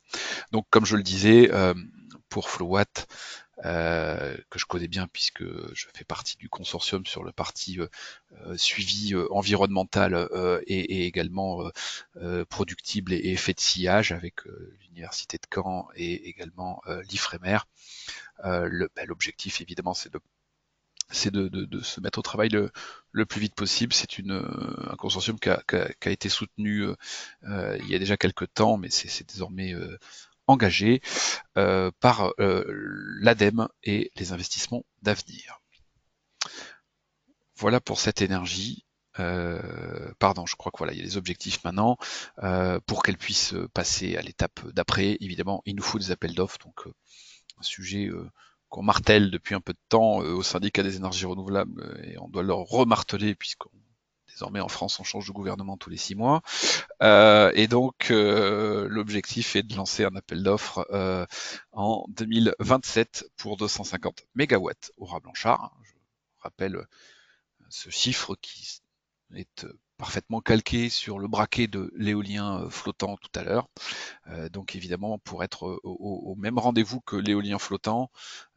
Donc comme je le disais, pour Flowatt, que je connais bien puisque je fais partie du consortium sur le parti suivi environnemental et également productible et effet de sillage avec l'université de Caen et également l'Ifremer. L'objectif évidemment c'est de se mettre au travail le plus vite possible. C'est un consortium qui a été soutenu il y a déjà quelques temps, mais c'est désormais engagé par l'ADEME et les investissements d'avenir. Voilà pour cette énergie. Je crois que voilà, il y a les objectifs maintenant. Pour qu'elle puisse passer à l'étape d'après, évidemment, il nous faut des appels d'offres. Donc un sujet qu'on martèle depuis un peu de temps au syndicat des énergies renouvelables et on doit leur remarteler puisqu'on désormais en France on change de gouvernement tous les 6 mois. Et donc l'objectif est de lancer un appel d'offres en 2027 pour 250 mégawatts au Raz Blanchard. Je rappelle ce chiffre qui est parfaitement calqué sur le braquet de l'éolien flottant tout à l'heure. Donc évidemment, pour être au même rendez-vous que l'éolien flottant,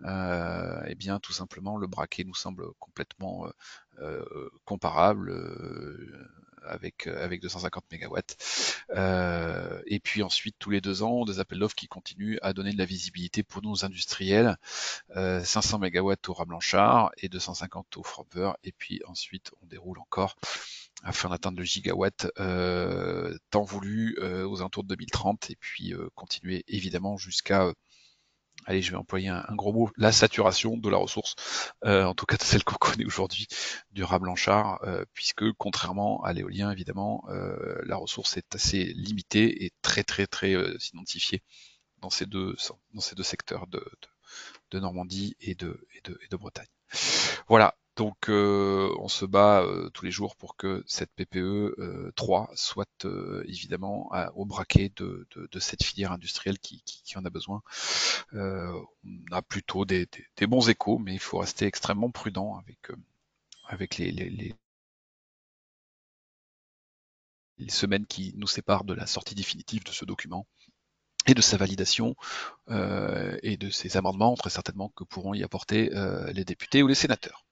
eh bien tout simplement le braquet nous semble complètement comparable avec 250 mégawatts. Et puis ensuite, tous les 2 ans, des appels d'offres qui continuent à donner de la visibilité pour nos industriels. 500 mégawatts au Raz Blanchard et 250 au Fromper. Et puis ensuite, on déroule encore afin d'atteindre le gigawatt tant voulu aux alentours de 2030 et puis continuer évidemment jusqu'à allez, je vais employer un gros mot, la saturation de la ressource, en tout cas de celle qu'on connaît aujourd'hui du Raz Blanchard, puisque contrairement à l'éolien, évidemment, la ressource est assez limitée et très identifiée dans ces deux secteurs de Normandie et de Bretagne. Voilà, donc on se bat tous les jours pour que cette PPE 3 soit évidemment au braquet de cette filière industrielle qui en a besoin. On a plutôt des bons échos, mais il faut rester extrêmement prudent avec les semaines qui nous séparent de la sortie définitive de ce document et de sa validation et de ces amendements, très certainement, que pourront y apporter les députés ou les sénateurs.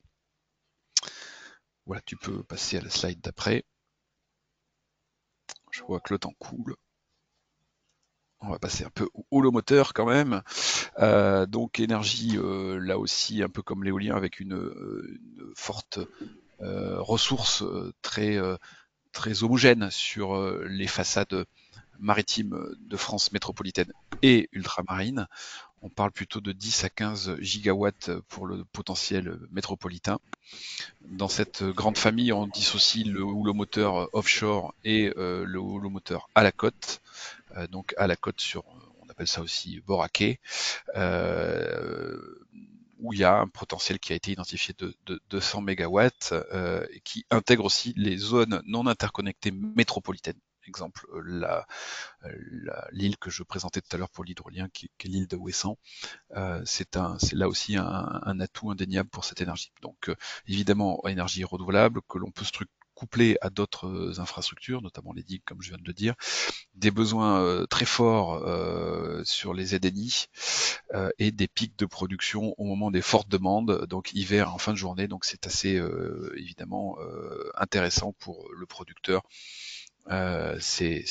Voilà, tu peux passer à la slide d'après. Je vois que le temps coule. On va passer un peu au holomoteur quand même. Donc énergie, là aussi, un peu comme l'éolien, avec une forte ressource très homogène sur les façades maritimes de France métropolitaine et ultramarine. On parle plutôt de 10 à 15 gigawatts pour le potentiel métropolitain. Dans cette grande famille, on dissocie le houlomoteur offshore et le houlomoteur à la côte. Donc à la côte on appelle ça aussi Boracay, où il y a un potentiel qui a été identifié de 200 mégawatts et qui intègre aussi les zones non interconnectées métropolitaines. exemple l'île que je présentais tout à l'heure pour l'hydrolien, qui est l'île de Ouessant. C'est là aussi un atout indéniable pour cette énergie. Donc évidemment, énergie renouvelable que l'on peut coupler à d'autres infrastructures, notamment les digues, comme je viens de le dire, des besoins très forts sur les ZNI et des pics de production au moment des fortes demandes, donc hiver en fin de journée. Donc c'est assez évidemment intéressant pour le producteur. Ces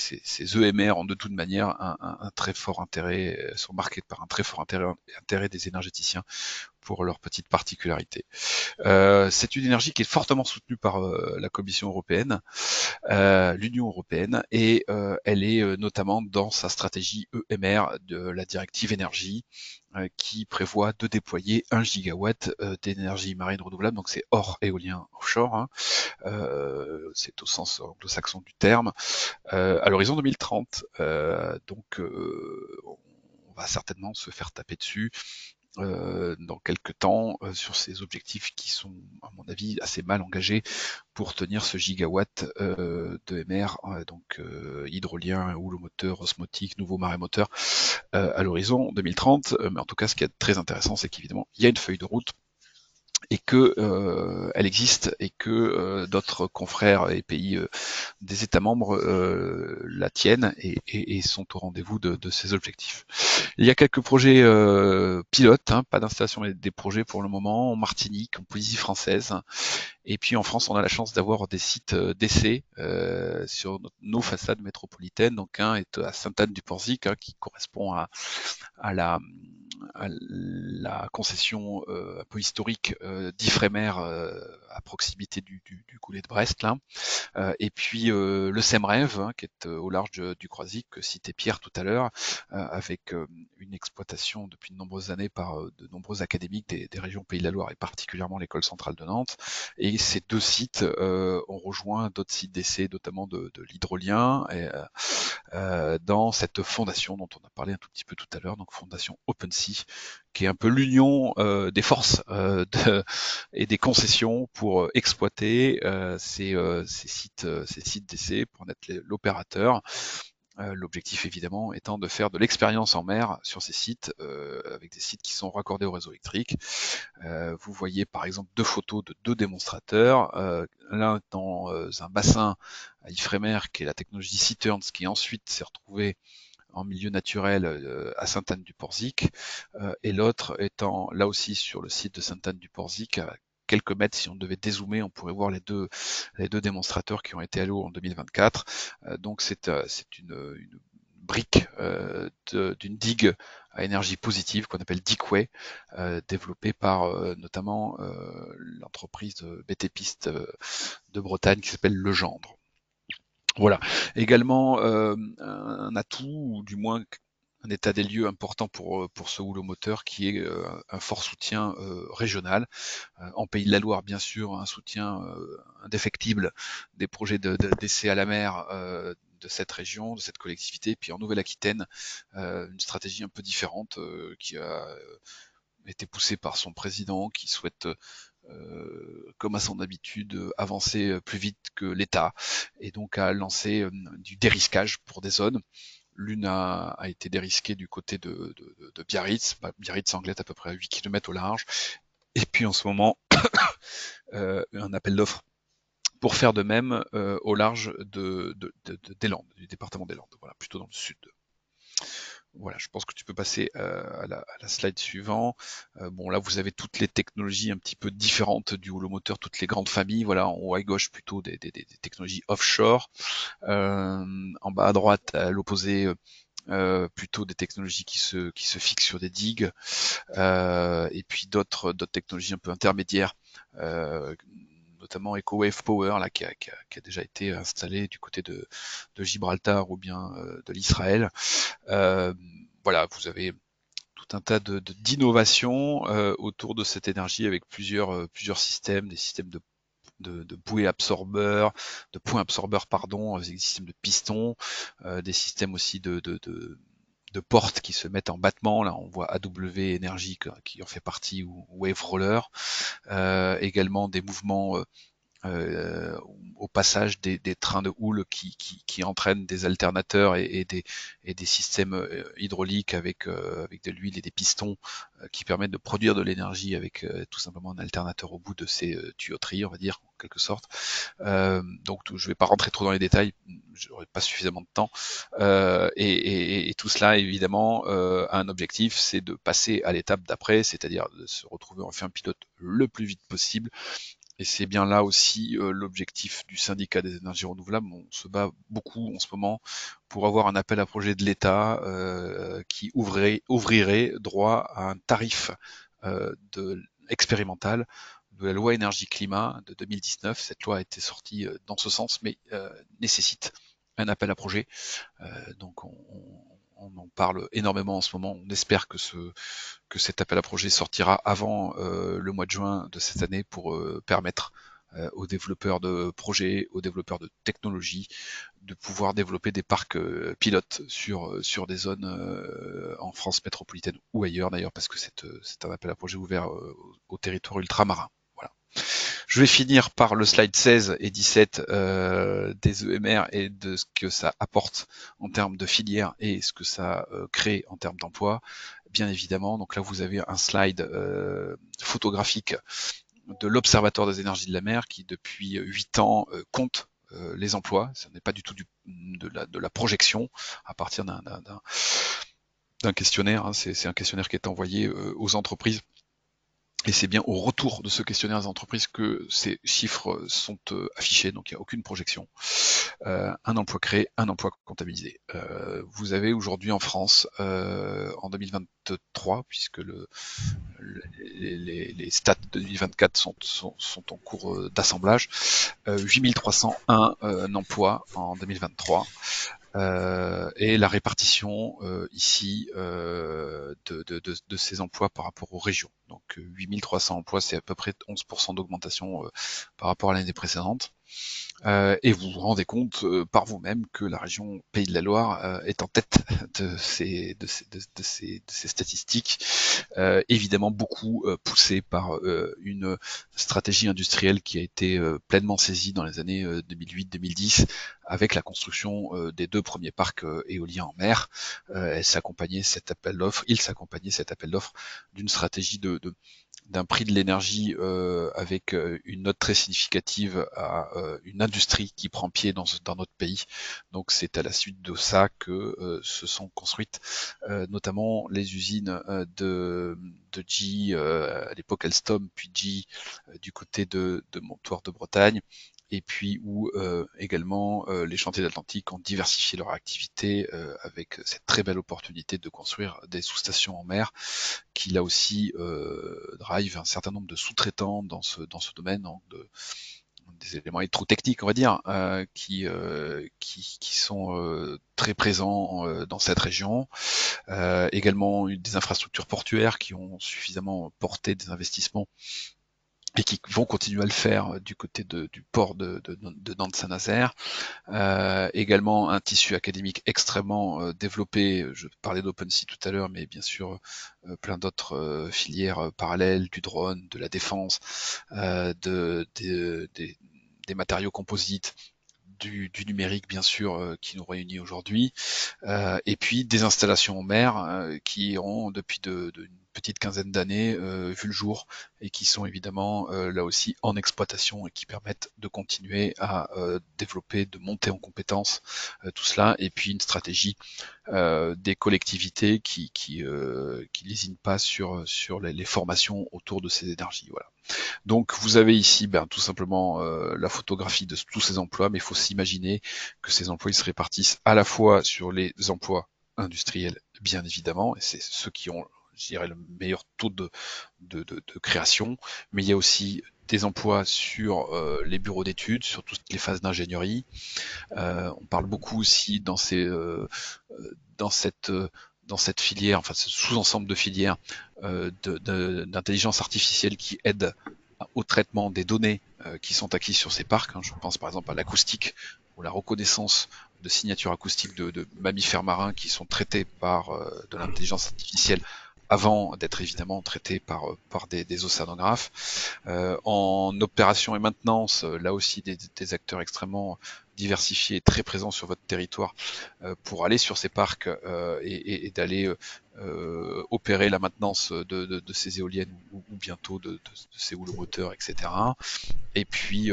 EMR ont de toute manière un très fort intérêt, sont marqués par un très fort intérêt des énergéticiens pour leurs petites particularités. C'est une énergie qui est fortement soutenue par la Commission européenne, l'Union européenne, et elle est notamment dans sa stratégie EMR de la directive énergie, qui prévoit de déployer 1 gigawatt d'énergie marine renouvelable, donc c'est hors éolien offshore, hein, c'est au sens anglo-saxon du terme, à l'horizon 2030. Donc on va certainement se faire taper dessus dans quelques temps sur ces objectifs qui sont, à mon avis, assez mal engagés pour tenir ce gigawatt de MR, donc hydrolien, houlomoteur, osmotique, nouveau marémoteur à l'horizon 2030. Mais en tout cas, ce qui est très intéressant, c'est qu'évidemment, il y a une feuille de route et que elle existe et que d'autres confrères et pays des États membres la tiennent et sont au rendez-vous de ces objectifs. Il y a quelques projets pilotes, hein, pas d'installation mais des projets pour le moment en Martinique, en Polynésie française. Et puis en France, on a la chance d'avoir des sites d'essai sur nos façades métropolitaines. Donc un est à Sainte-Anne-du-Porzic, hein, qui correspond à la concession un peu historique d'Ifremer à proximité du goulet de Brest là. Et puis le SEMREV, hein, qui est au large du Croisic, que citait Pierre tout à l'heure, avec une exploitation depuis de nombreuses années par de nombreux académiques des régions Pays de la Loire et particulièrement l'école centrale de Nantes. Et ces deux sites ont rejoint d'autres sites d'essai, notamment de l'hydrolien, dans cette fondation dont on a parlé un tout petit peu tout à l'heure, donc fondation OpenSea, qui est un peu l'union des forces et des concessions pour exploiter ces sites d'essai, pour en être l'opérateur. L'objectif évidemment étant de faire de l'expérience en mer sur ces sites, avec des sites qui sont raccordés au réseau électrique. Vous voyez par exemple deux photos de deux démonstrateurs, l'un dans un bassin à Ifremer, qui est la technologie Citerns, qui ensuite s'est retrouvée en milieu naturel à Sainte-Anne-du-Porzic, et l'autre étant là aussi sur le site de Sainte-Anne-du-Porzic, à quelques mètres. Si on devait dézoomer, on pourrait voir les deux démonstrateurs qui ont été à l'eau en 2024. Donc c'est une brique d'une digue à énergie positive qu'on appelle Digway, développée par notamment l'entreprise BT Piste de Bretagne qui s'appelle Legendre. Voilà. Également un atout, ou du moins un état des lieux important pour ce houlomoteur, qui est un fort soutien régional. En Pays de la Loire, bien sûr, un soutien indéfectible des projets d'essai à la mer de cette région, de cette collectivité. Puis en Nouvelle-Aquitaine, une stratégie un peu différente qui a été poussée par son président, qui souhaite comme à son habitude, avancer plus vite que l'État, et donc a lancé du dérisquage pour des zones. L'une a été dérisquée du côté de Biarritz. Biarritz Anglette, à peu près à 8 km au large. Et puis en ce moment, un appel d'offres pour faire de même au large des Landes, du département des Landes, voilà, plutôt dans le sud. Voilà, je pense que tu peux passer à la slide suivante. Bon, là, vous avez toutes les technologies un petit peu différentes du houlomoteur, toutes les grandes familles. Voilà, en haut à gauche, plutôt des technologies offshore. En bas à droite, à l'opposé, plutôt des technologies qui se fixent sur des digues. Et puis d'autres technologies un peu intermédiaires, notamment EcoWave Power, là, qui a déjà été installé du côté de Gibraltar ou bien de l'Israël. Voilà, vous avez tout un tas d'innovations autour de cette énergie, avec plusieurs systèmes, des systèmes de bouées absorbeurs, de points absorbeurs, pardon, des systèmes de pistons, des systèmes aussi de portes qui se mettent en battement. Là, on voit AW Energy qui en fait partie, ou Wave Roller. Également des mouvements au passage des trains de houle qui entraînent des alternateurs et des systèmes hydrauliques avec de l'huile et des pistons qui permettent de produire de l'énergie avec tout simplement un alternateur au bout de ces tuyauteries, on va dire, en quelque sorte. Donc je vais pas rentrer trop dans les détails, j'aurai pas suffisamment de temps. Et tout cela, évidemment, a un objectif, c'est de passer à l'étape d'après, c'est-à-dire de se retrouver en fin pilote le plus vite possible. Et c'est bien là aussi l'objectif du syndicat des énergies renouvelables. On se bat beaucoup en ce moment pour avoir un appel à projet de l'État qui ouvrirait droit à un tarif expérimental de la loi énergie-climat de 2019. Cette loi a été sortie dans ce sens, mais nécessite un appel à projet. Donc on en parle énormément en ce moment. On espère que cet appel à projet sortira avant le mois de juin de cette année pour permettre aux développeurs de projets, aux développeurs de technologies, de pouvoir développer des parcs pilotes sur des zones en France métropolitaine ou ailleurs d'ailleurs, parce que c'est un appel à projet ouvert au territoire ultramarin. Voilà. Je vais finir par le slide 16 et 17 des EMR et de ce que ça apporte en termes de filière et ce que ça crée en termes d'emploi. Bien évidemment, donc là vous avez un slide photographique de l'Observatoire des énergies de la mer qui depuis 8 ans compte les emplois. Ce n'est pas du tout de la projection à partir d'un questionnaire. Hein. C'est un questionnaire qui est envoyé aux entreprises. Et c'est bien au retour de ce questionnaire des entreprises que ces chiffres sont affichés, donc il n'y a aucune projection. Un emploi créé, un emploi comptabilisé. Vous avez aujourd'hui en France, en 2023, puisque les stats de 2024 sont en cours d'assemblage, 8301 emplois en 2023. Et la répartition ici de ces emplois par rapport aux régions. Donc 8300 emplois, c'est à peu près 11% d'augmentation par rapport à l'année précédente. Et vous vous rendez compte par vous-même que la région Pays de la Loire est en tête de ces statistiques, évidemment beaucoup poussée par une stratégie industrielle qui a été pleinement saisie dans les années 2008-2010 avec la construction des 2 premiers parcs éoliens en mer. Il s'accompagnait cet appel d'offres d'une stratégie d'un prix de l'énergie avec une note très significative à une industrie qui prend pied dans notre pays. Donc c'est à la suite de ça que se sont construites notamment les usines de GE, à l'époque Alstom, puis GE du côté de Montoire de Bretagne, et puis où également les chantiers d'Atlantique ont diversifié leur activité avec cette très belle opportunité de construire des sous-stations en mer qui là aussi drive un certain nombre de sous-traitants dans ce domaine, donc des éléments électrotechniques, on va dire, qui sont très présents dans cette région. Également des infrastructures portuaires qui ont suffisamment porté des investissements et qui vont continuer à le faire du côté du port de Nantes-Saint-Nazaire. Également un tissu académique extrêmement développé. Je parlais d'OpenSea tout à l'heure, mais bien sûr plein d'autres filières parallèles, du drone, de la défense, des matériaux composites, du numérique bien sûr qui nous réunit aujourd'hui, et puis des installations en mer qui ont depuis une petite quinzaine d'années vu le jour et qui sont évidemment là aussi en exploitation et qui permettent de continuer à développer, de monter en compétences tout cela, et puis une stratégie des collectivités qui lésinent pas sur les formations autour de ces énergies. Voilà. Donc vous avez ici tout simplement la photographie de tous ces emplois, mais il faut s'imaginer que ces emplois ils se répartissent à la fois sur les emplois industriels, bien évidemment, et c'est ceux qui ont, je dirais, le meilleur taux de création, mais il y a aussi des emplois sur les bureaux d'études, sur toutes les phases d'ingénierie. On parle beaucoup aussi dans cette filière, enfin ce sous-ensemble de filières d'intelligence artificielle qui aide au traitement des données qui sont acquises sur ces parcs. Je pense par exemple à l'acoustique ou la reconnaissance de signatures acoustiques de mammifères marins qui sont traités par de l'intelligence artificielle avant d'être évidemment traité par des océanographes. En opération et maintenance, là aussi des acteurs extrêmement diversifiés et très présents sur votre territoire pour aller sur ces parcs et d'aller opérer la maintenance de ces éoliennes ou bientôt de ces houlomoteurs, etc. Et puis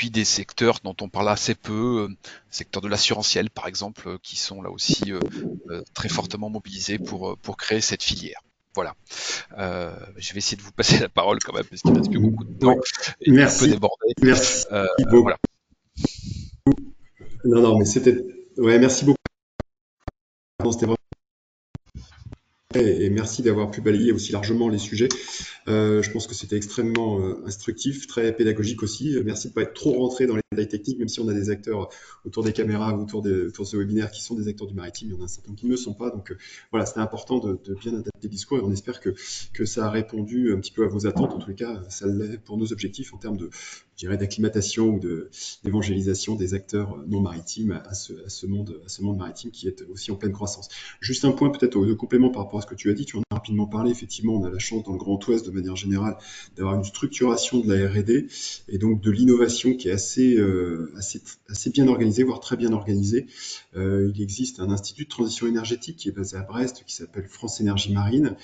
des secteurs dont on parle assez peu, secteur de l'assurantiel par exemple, qui sont là aussi très fortement mobilisés pour créer cette filière. Voilà. Je vais essayer de vous passer la parole quand même, parce qu'il ne reste plus beaucoup de temps Ouais. et un peu Merci. débordé. Merci beaucoup. Voilà. Non, mais ouais, merci beaucoup. C'était vraiment et merci d'avoir pu balayer aussi largement les sujets. Je pense que c'était extrêmement instructif, très pédagogique aussi. Merci de ne pas être trop rentré dans les détails techniques, même si on a des acteurs autour des caméras, autour de ce webinaire qui sont des acteurs du maritime. Il y en a un certain nombre qui ne le sont pas. Donc voilà, c'était important de bien adapter le discours et on espère que ça a répondu un petit peu à vos attentes. En tous les cas, ça l'est pour nos objectifs en termes je dirais, d'acclimatation ou d'évangélisation des acteurs non maritimes à ce monde maritime qui est aussi en pleine croissance. Juste un point peut-être de complément par rapport à ce que tu as dit. Tu en as rapidement parlé. Effectivement, on a la chance dans le Grand Ouest de manière générale d'avoir une structuration de la R&D et donc de l'innovation qui est assez bien organisée, voire très bien organisée. Il existe un institut de transition énergétique qui est basé à Brest, qui s'appelle France Énergie Marine,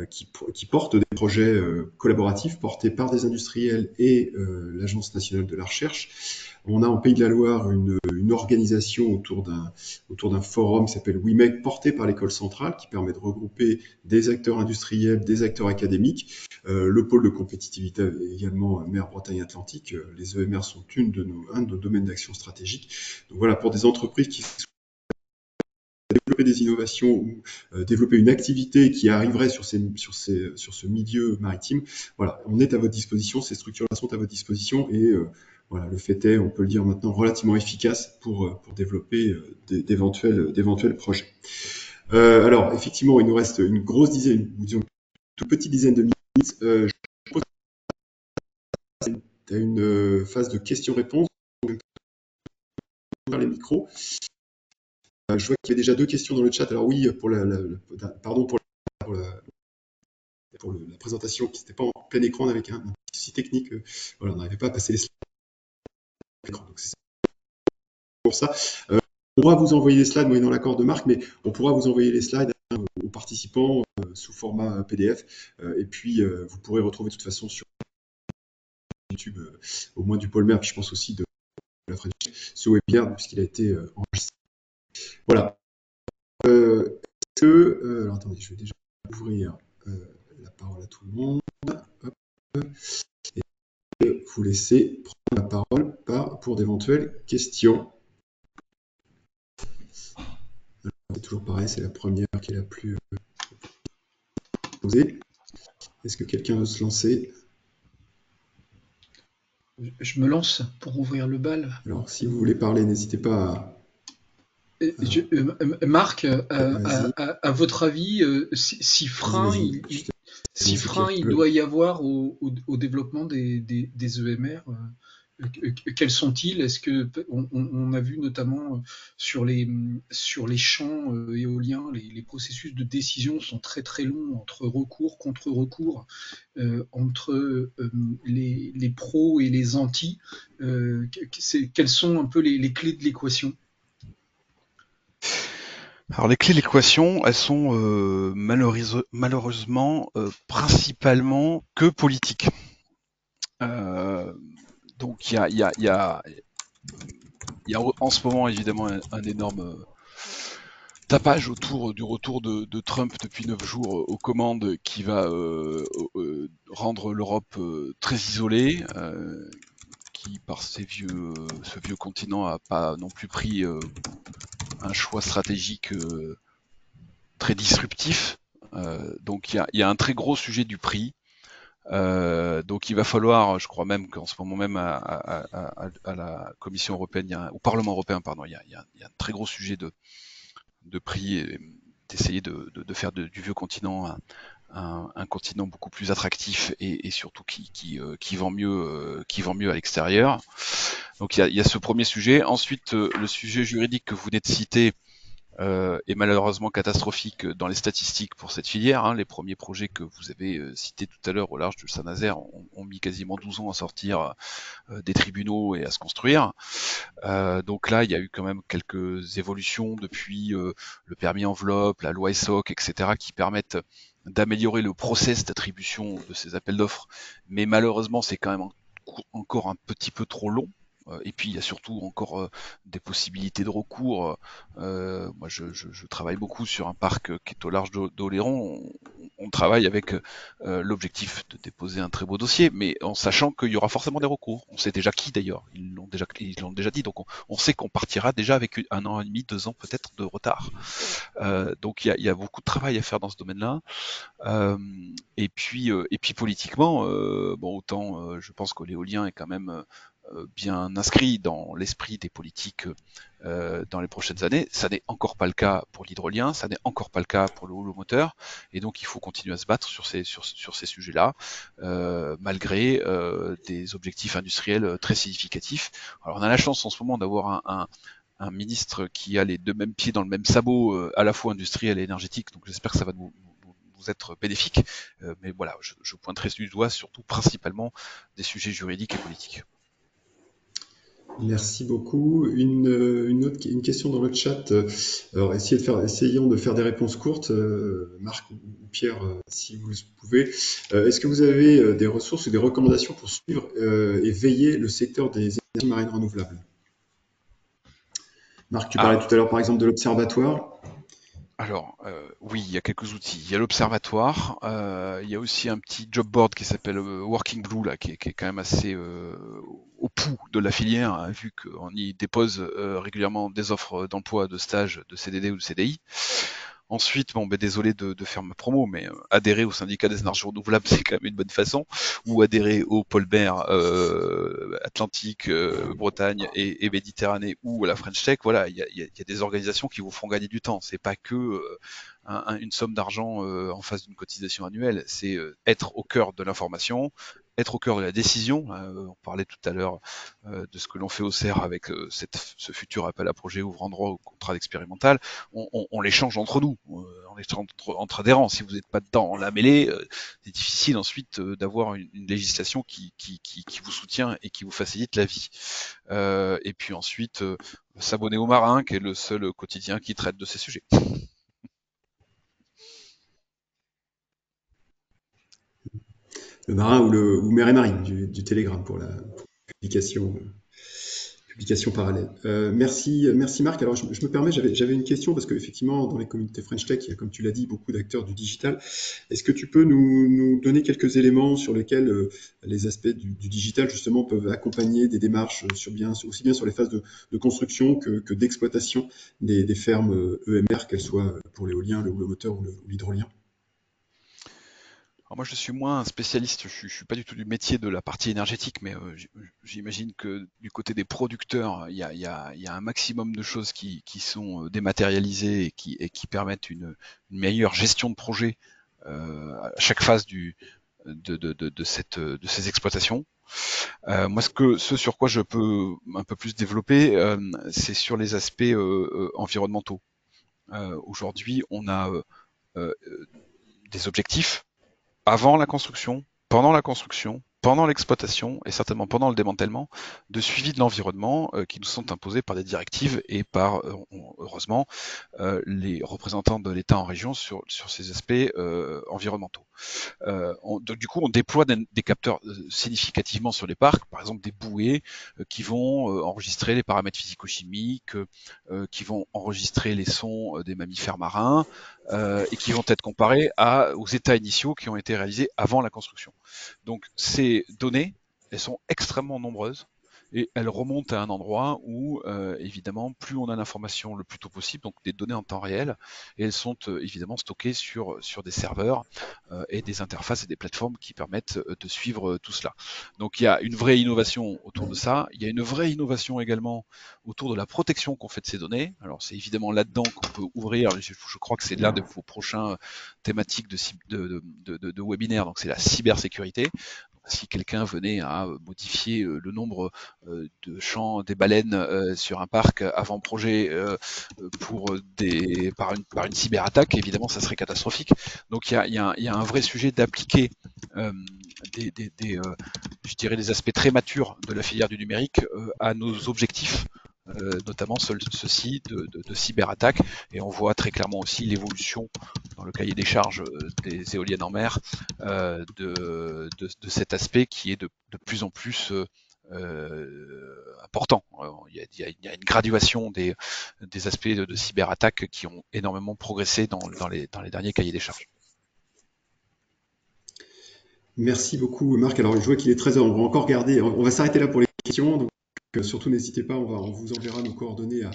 qui porte des projets collaboratifs portés par des industriels et l'Agence nationale de la recherche. On a en Pays de la Loire une organisation autour d'un forum qui s'appelle WeMake, porté par l'école centrale, qui permet de regrouper des acteurs industriels, des acteurs académiques. Le pôle de compétitivité également mer Bretagne-Atlantique. Les EMR sont un de nos domaines d'action stratégique. Donc voilà, pour des entreprises qui développer des innovations ou développer une activité qui arriverait sur ce milieu maritime, voilà, on est à votre disposition, ces structures-là sont à votre disposition et voilà, le fait est, on peut le dire maintenant, relativement efficace pour développer d'éventuels projets. Alors, effectivement, il nous reste une grosse dizaine, ou disons une toute petite dizaine de minutes. Je propose à une phase de questions-réponses. Les micros. Je vois qu'il y a déjà 2 questions dans le chat. Alors oui, pardon pour la présentation qui n'était pas en plein écran avec un petit souci technique. Voilà, on n'arrivait pas à passer les slides à l'écran. Donc c'est pour ça. On pourra vous envoyer les slides moyennant l'accord de Marc, mais on pourra vous envoyer les slides aux participants sous format PDF. Et puis vous pourrez retrouver de toute façon sur YouTube, au moins du Polmer, puis je pense aussi de la French, ce webinaire puisqu'il a été enregistré. Voilà. Alors attendez, je vais déjà ouvrir la parole à tout le monde. Hop. Et vous laisser prendre la parole pour d'éventuelles questions. C'est toujours pareil, c'est la première qui est la plus posée. Est-ce que quelqu'un veut se lancer? Je me lance pour ouvrir le bal. Alors, si vous voulez parler, n'hésitez pas Marc, à votre avis, si frein il doit y avoir au développement des EMR, quels sont-ils? Est-ce que on a vu notamment sur les champs éoliens, les processus de décision sont très très longs entre recours, contre-recours, entre les pros et les anti. Quelles sont un peu les clés de l'équation? Alors les clés de l'équation, elles sont malheureusement principalement que politiques. Donc il y a en ce moment évidemment un énorme tapage autour du retour de Trump depuis 9 jours aux commandes qui va rendre l'Europe très isolée, qui par ce vieux continent a pas non plus pris un choix stratégique très disruptif. Donc il y a un très gros sujet du prix. Donc il va falloir, je crois même qu'en ce moment même à la Commission européenne, au Parlement européen, pardon, il y a un très gros sujet de prix et d'essayer de faire du vieux continent un continent beaucoup plus attractif et surtout qui vend mieux à l'extérieur. Donc il y a ce premier sujet. Ensuite, le sujet juridique que vous venez de citer, est malheureusement catastrophique dans les statistiques pour cette filière, hein. Les premiers projets que vous avez cités tout à l'heure au large du Saint-Nazaire ont mis quasiment 12 ans à sortir des tribunaux et à se construire. Donc là, il y a eu quand même quelques évolutions depuis le permis enveloppe, la loi ESSOC, etc., qui permettent d'améliorer le process d'attribution de ces appels d'offres. Mais malheureusement, c'est quand même encore un petit peu trop long. Et puis il y a surtout encore des possibilités de recours. Moi, je travaille beaucoup sur un parc qui est au large d'Oléron. On travaille avec l'objectif de déposer un très beau dossier, mais en sachant qu'il y aura forcément des recours. On sait déjà qui d'ailleurs, ils l'ont déjà dit, donc on sait qu'on partira déjà avec 1 an et demi, 2 ans peut-être de retard. Donc il y a beaucoup de travail à faire dans ce domaine-là. Et puis politiquement, bon, autant je pense que l'éolien est quand même bien inscrit dans l'esprit des politiques dans les prochaines années. Ça n'est encore pas le cas pour l'hydrolien, ça n'est encore pas le cas pour le holomoteur, et donc il faut continuer à se battre sur ces sujets-là, malgré des objectifs industriels très significatifs. Alors on a la chance en ce moment d'avoir un ministre qui a les deux mêmes pieds dans le même sabot, à la fois industriel et énergétique, donc j'espère que ça va vous être bénéfique, mais voilà, je pointerai du doigt surtout principalement des sujets juridiques et politiques. Merci beaucoup. Une question dans le chat. Alors, essayons de faire des réponses courtes. Marc ou Pierre, si vous le pouvez. Est-ce que vous avez des ressources ou des recommandations pour suivre et veiller le secteur des énergies marines renouvelables? Marc, tu parlais tout à l'heure, par exemple, de l'Observatoire. Alors, oui, il y a quelques outils. Il y a l'Observatoire, il y a aussi un petit job board qui s'appelle Working Blue, là, qui est quand même assez au pouls de la filière, hein, vu qu'on y dépose régulièrement des offres d'emploi, de stage, de CDD ou de CDI. Ensuite, bon, ben désolé de faire ma promo, mais adhérer au syndicat des énergies renouvelables, c'est quand même une bonne façon, ou adhérer au pôle Mer Atlantique, Bretagne et Méditerranée, ou à la French Tech. Voilà, il y a des organisations qui vous feront gagner du temps. C'est pas que une somme d'argent en face d'une cotisation annuelle. C'est être au cœur de l'information, être au cœur de la décision. On parlait tout à l'heure de ce que l'on fait au CER avec ce futur appel à projet ouvrant droit au contrat d'expérimental. On l'échange entre nous, on l'échange entre adhérents. Si vous n'êtes pas dedans en la mêlée, c'est difficile ensuite d'avoir une législation qui vous soutient et qui vous facilite la vie. Et puis ensuite, s'abonner au Marin, qui est le seul quotidien qui traite de ces sujets. Le Marin ou Mer et Marine du Télégramme pour la publication parallèle. Merci Marc. Alors je me permets, j'avais une question parce qu'effectivement dans les communautés French Tech, il y a, comme tu l'as dit, beaucoup d'acteurs du digital. Est-ce que tu peux nous donner quelques éléments sur lesquels les aspects du digital justement peuvent accompagner des démarches aussi bien sur les phases de construction que d'exploitation des fermes EMR, qu'elles soient pour l'éolien, le moteur ou l'hydrolien? Alors moi, je suis moins un spécialiste, je suis pas du tout du métier de la partie énergétique, mais j'imagine que du côté des producteurs, il y a un maximum de choses qui sont dématérialisées et qui permettent une meilleure gestion de projet à chaque phase de ces exploitations. Moi, ce sur quoi je peux un peu plus développer, c'est sur les aspects environnementaux. Aujourd'hui, on a euh, des objectifs avant la construction, pendant l'exploitation et certainement pendant le démantèlement, de suivi de l'environnement qui nous sont imposés par des directives et par, heureusement, les représentants de l'État en région sur ces aspects environnementaux. Du coup, on déploie des capteurs significativement sur les parcs, par exemple des bouées qui vont enregistrer les paramètres physico-chimiques, qui vont enregistrer les sons des mammifères marins et qui vont être comparés aux états initiaux qui ont été réalisés avant la construction. Donc ces données, elles sont extrêmement nombreuses et elles remontent à un endroit où, évidemment, plus on a l'information le plus tôt possible, donc des données en temps réel, et elles sont évidemment stockées sur des serveurs et des interfaces et des plateformes qui permettent de suivre tout cela. Donc il y a une vraie innovation autour de ça. Il y a une vraie innovation également autour de la protection qu'on fait de ces données. Alors c'est évidemment là-dedans qu'on peut ouvrir, je crois que c'est l'un de vos prochains thématiques de webinaire, donc c'est la cybersécurité. si quelqu'un venait à modifier le nombre de chants des baleines sur un parc avant projet par une cyberattaque, évidemment, ça serait catastrophique. Donc il y a un vrai sujet d'appliquer je dirais des aspects très matures de la filière du numérique à nos objectifs, notamment ceux-ci de cyberattaque. Et on voit très clairement aussi l'évolution dans le cahier des charges des éoliennes en mer de cet aspect qui est de plus en plus important. Il y a une graduation des aspects de cyberattaque qui ont énormément progressé dans les derniers cahiers des charges. Merci beaucoup, Marc. Alors, je vois qu'il est 13h. On va encore garder. On va s'arrêter là pour les questions. Donc, surtout, n'hésitez pas. On vous enverra nos coordonnées à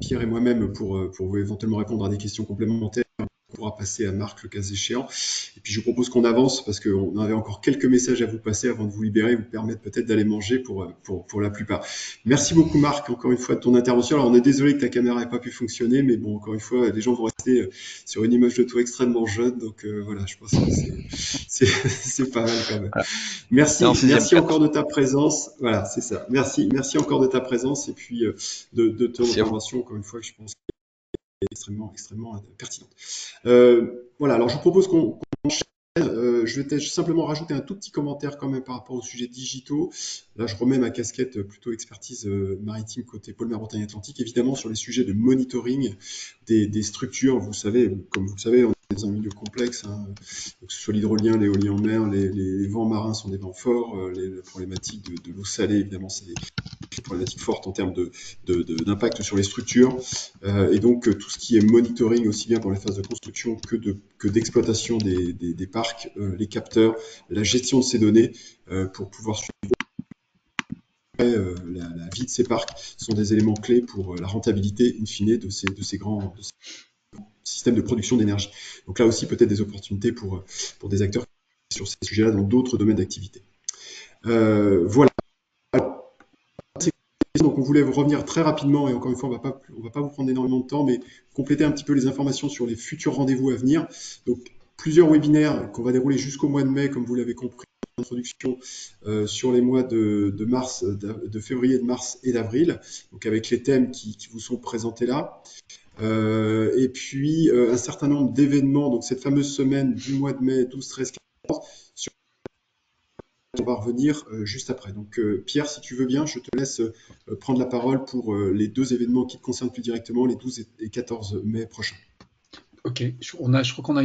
Pierre et moi-même pour vous éventuellement répondre à des questions complémentaires. On pourra passer à Marc le cas échéant. Et puis, je vous propose qu'on avance parce qu'on avait encore quelques messages à vous passer avant de vous libérer, vous permettre peut-être d'aller manger pour la plupart. Merci beaucoup, Marc, encore une fois, de ton intervention. Alors, on est désolé que ta caméra n'ait pas pu fonctionner, mais bon, encore une fois, les gens vont rester sur une image de toi extrêmement jeune. Donc, voilà, je pense que c'est pas mal quand même. Merci encore de ta présence. Voilà, c'est ça. Merci encore de ta présence et puis de ton intervention, encore une fois, que je pense extrêmement pertinente. Voilà, alors je vous propose qu'on enchaîne. Je vais simplement rajouter un tout petit commentaire quand même par rapport aux sujets digitaux. Là, je remets ma casquette plutôt expertise maritime côté pôle mer Bretagne Atlantique, évidemment sur les sujets de monitoring des structures. Vous savez, comme vous le savez, on est dans un milieu complexe, hein, que ce soit l'hydrolien, l'éolien en mer, les vents marins sont des vents forts, les problématiques de l'eau salée, évidemment, c'est des problématiques fortes en termes d'impact sur les structures. Et donc, tout ce qui est monitoring, aussi bien pour les phases de construction que d'exploitation des parcs, les capteurs, la gestion de ces données, pour pouvoir suivre la vie de ces parcs, sont des éléments clés pour la rentabilité, in fine, de ces grands systèmes de production d'énergie. Donc là aussi, peut-être des opportunités pour des acteurs sur ces sujets-là dans d'autres domaines d'activité. Voilà. Donc on voulait revenir très rapidement, et encore une fois, on va pas vous prendre énormément de temps, mais compléter un petit peu les informations sur les futurs rendez-vous à venir. Donc plusieurs webinaires qu'on va dérouler jusqu'au mois de mai, comme vous l'avez compris en introduction, sur les mois de mars, de février, de mars et d'avril, donc avec les thèmes qui vous sont présentés là. Et puis un certain nombre d'événements, donc cette fameuse semaine du mois de mai 12, 13, 14, sur on va revenir juste après. Donc Pierre, si tu veux bien, je te laisse prendre la parole pour les deux événements qui te concernent plus directement, les 12 et 14 mai prochains. Ok, je crois qu'on a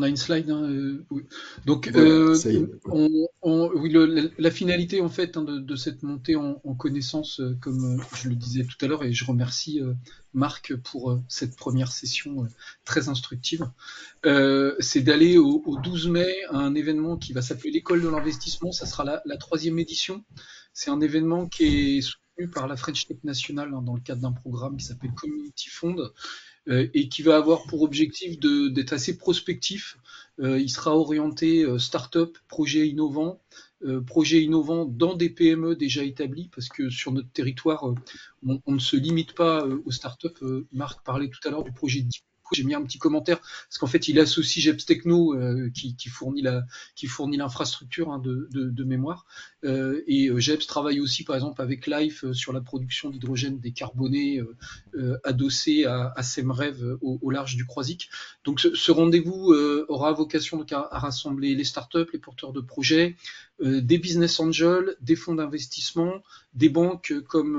une slide. Hein, oui. Donc, voilà, ça y est. Oui, la finalité en fait de cette montée en connaissance, comme je le disais tout à l'heure, et je remercie Marc pour cette première session très instructive, c'est d'aller au 12 mai à un événement qui va s'appeler l'École de l'investissement. Ça sera la 3e édition. C'est un événement qui est soutenu par la French Tech National, hein, dans le cadre d'un programme qui s'appelle Community Fund. Et qui va avoir pour objectif d'être assez prospectif. Il sera orienté start-up, projets innovants dans des PME déjà établies, parce que sur notre territoire, on ne se limite pas aux start-up. Marc parlait tout à l'heure du projet Dico. J'ai mis un petit commentaire parce qu'en fait, il associe Geps Techno qui fournit l'infrastructure, hein, de mémoire. Et Geps travaille aussi, par exemple, avec Life sur la production d'hydrogène décarboné adossé à Semrev au large du Croisic. Donc, ce rendez-vous aura vocation donc à rassembler les startups, les porteurs de projets, des business angels, des fonds d'investissement, des banques comme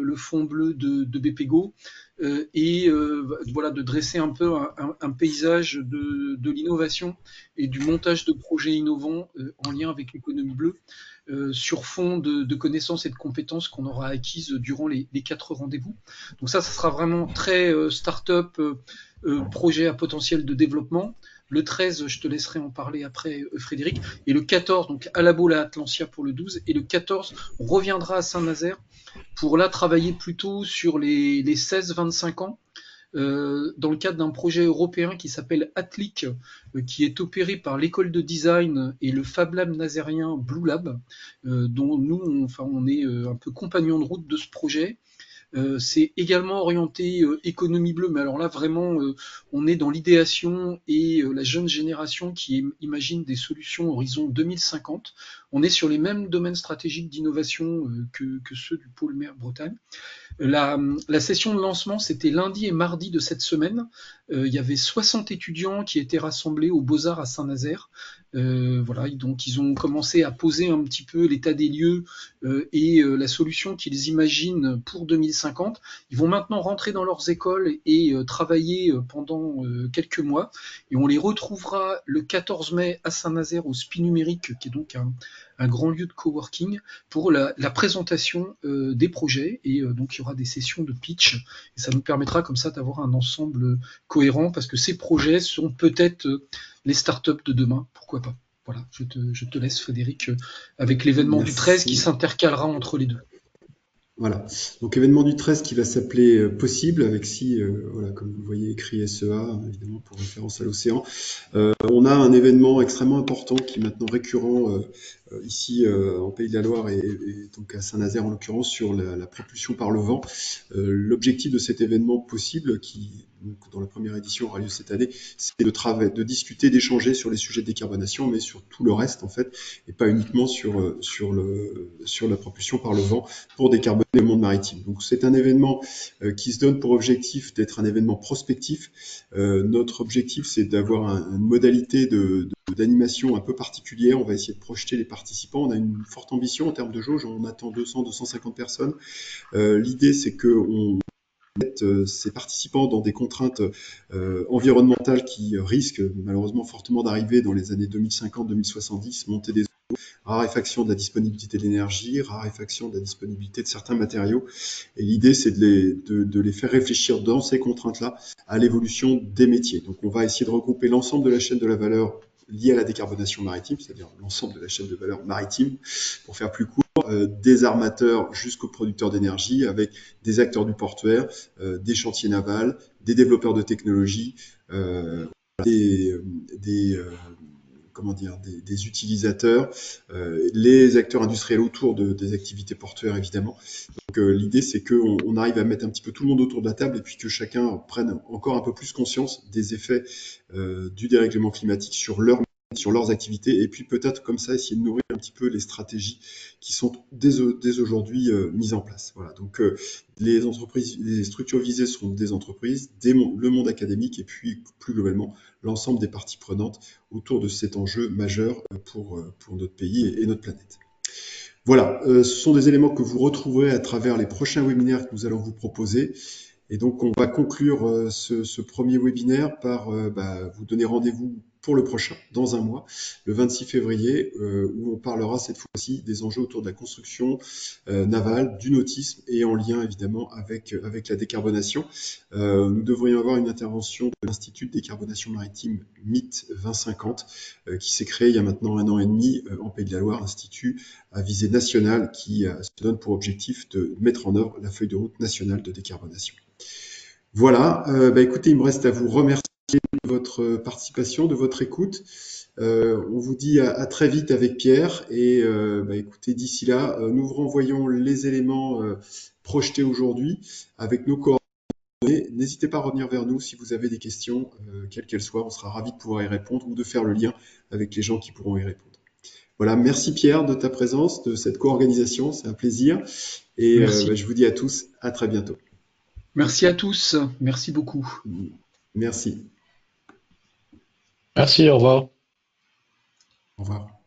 le fonds bleu de BPGO, et voilà, de dresser un peu un paysage de l'innovation et du montage de projets innovants en lien avec l'économie bleue, sur fond de connaissances et de compétences qu'on aura acquises durant les 4 rendez-vous. Donc ça sera vraiment très start-up, projet à potentiel de développement. Le 13, je te laisserai en parler après, Frédéric. Et le 14, donc à la Baule à Atlantia pour le 12. Et le 14, on reviendra à Saint-Nazaire pour là travailler plutôt sur les 16-25 ans, dans le cadre d'un projet européen qui s'appelle Atlic, qui est opéré par l'école de design et le Fab Lab nazérien Blue Lab, dont nous, on est un peu compagnons de route de ce projet. C'est également orienté économie bleue, mais alors là vraiment on est dans l'idéation et la jeune génération qui imagine des solutions horizon 2050. On est sur les mêmes domaines stratégiques d'innovation que ceux du pôle mer Bretagne. La session de lancement, c'était lundi et mardi de cette semaine. Il y avait 60 étudiants qui étaient rassemblés aux Beaux-Arts à Saint-Nazaire. Voilà, donc ils ont commencé à poser un petit peu l'état des lieux et la solution qu'ils imaginent pour 2050. Ils vont maintenant rentrer dans leurs écoles et travailler pendant quelques mois. Et on les retrouvera le 14 mai à Saint-Nazaire au SPI numérique, qui est donc un grand lieu de coworking, pour la présentation des projets. Et donc il y aura des sessions de pitch. Et ça nous permettra comme ça d'avoir un ensemble cohérent, parce que ces projets sont peut-être les startups de demain, pourquoi pas. Voilà, je te laisse Frédéric avec l'événement du 13 qui Merci. s'intercalera entre les deux. Voilà. Donc événement du 13 qui va s'appeler Possible, avec voilà, comme vous le voyez écrit SEA, évidemment pour référence à l'océan. On a un événement extrêmement important qui est maintenant récurrent ici en Pays de la Loire et donc à Saint-Nazaire en l'occurrence sur la propulsion par le vent. L'objectif de cet événement Possible, qui donc, dans la première édition aura lieu cette année, c'est de discuter, d'échanger sur les sujets de décarbonation, mais sur tout le reste en fait, et pas uniquement sur la propulsion par le vent pour décarboner le monde maritime. Donc c'est un événement qui se donne pour objectif d'être un événement prospectif. Notre objectif, c'est d'avoir une modalité d'animation un peu particulière. On va essayer de projeter les participants. On a une forte ambition en termes de jauge. On attend 200-250 personnes. L'idée, c'est qu'on mette ces participants dans des contraintes environnementales qui risquent malheureusement fortement d'arriver dans les années 2050-2070, montée des raréfaction de la disponibilité de l'énergie, raréfaction de la disponibilité de certains matériaux. Et l'idée, c'est de les faire réfléchir dans ces contraintes-là à l'évolution des métiers. Donc, on va essayer de regrouper l'ensemble de la chaîne de la valeur liée à la décarbonation maritime, c'est-à-dire l'ensemble de la chaîne de valeur maritime, pour faire plus court, des armateurs jusqu'aux producteurs d'énergie, avec des acteurs du portuaire, des chantiers navals, des développeurs de technologies, des, des, des utilisateurs, les acteurs industriels autour des activités portuaires évidemment. Donc l'idée c'est qu'on arrive à mettre un petit peu tout le monde autour de la table et puis que chacun prenne encore un peu plus conscience des effets du dérèglement climatique sur leurs activités et puis peut-être comme ça essayer de nourrir un petit peu les stratégies qui sont dès aujourd'hui mises en place. Voilà. Donc les structures visées seront des entreprises, le monde académique et puis plus globalement l'ensemble des parties prenantes autour de cet enjeu majeur pour notre pays et notre planète. Voilà, ce sont des éléments que vous retrouverez à travers les prochains webinaires que nous allons vous proposer. Et donc, on va conclure ce premier webinaire par vous donner rendez-vous pour le prochain, dans un mois, le 26 février, où on parlera cette fois-ci des enjeux autour de la construction navale, du nautisme et en lien évidemment avec la décarbonation. Nous devrions avoir une intervention de l'Institut de décarbonation maritime MIT 2050 qui s'est créé il y a maintenant 1 an et demi en Pays de la Loire, institut à visée nationale qui se donne pour objectif de mettre en œuvre la feuille de route nationale de décarbonation. Voilà, écoutez, il me reste à vous remercier de votre participation, de votre écoute. On vous dit à très vite avec Pierre et écoutez, d'ici là, nous vous renvoyons les éléments projetés aujourd'hui avec nos coordonnées. N'hésitez pas à revenir vers nous si vous avez des questions, quelles qu'elles soient, on sera ravis de pouvoir y répondre ou de faire le lien avec les gens qui pourront y répondre. Voilà, merci Pierre de ta présence, de cette co-organisation, c'est un plaisir et je vous dis à tous, à très bientôt. Merci à tous, merci beaucoup. Merci. Merci, au revoir. Au revoir.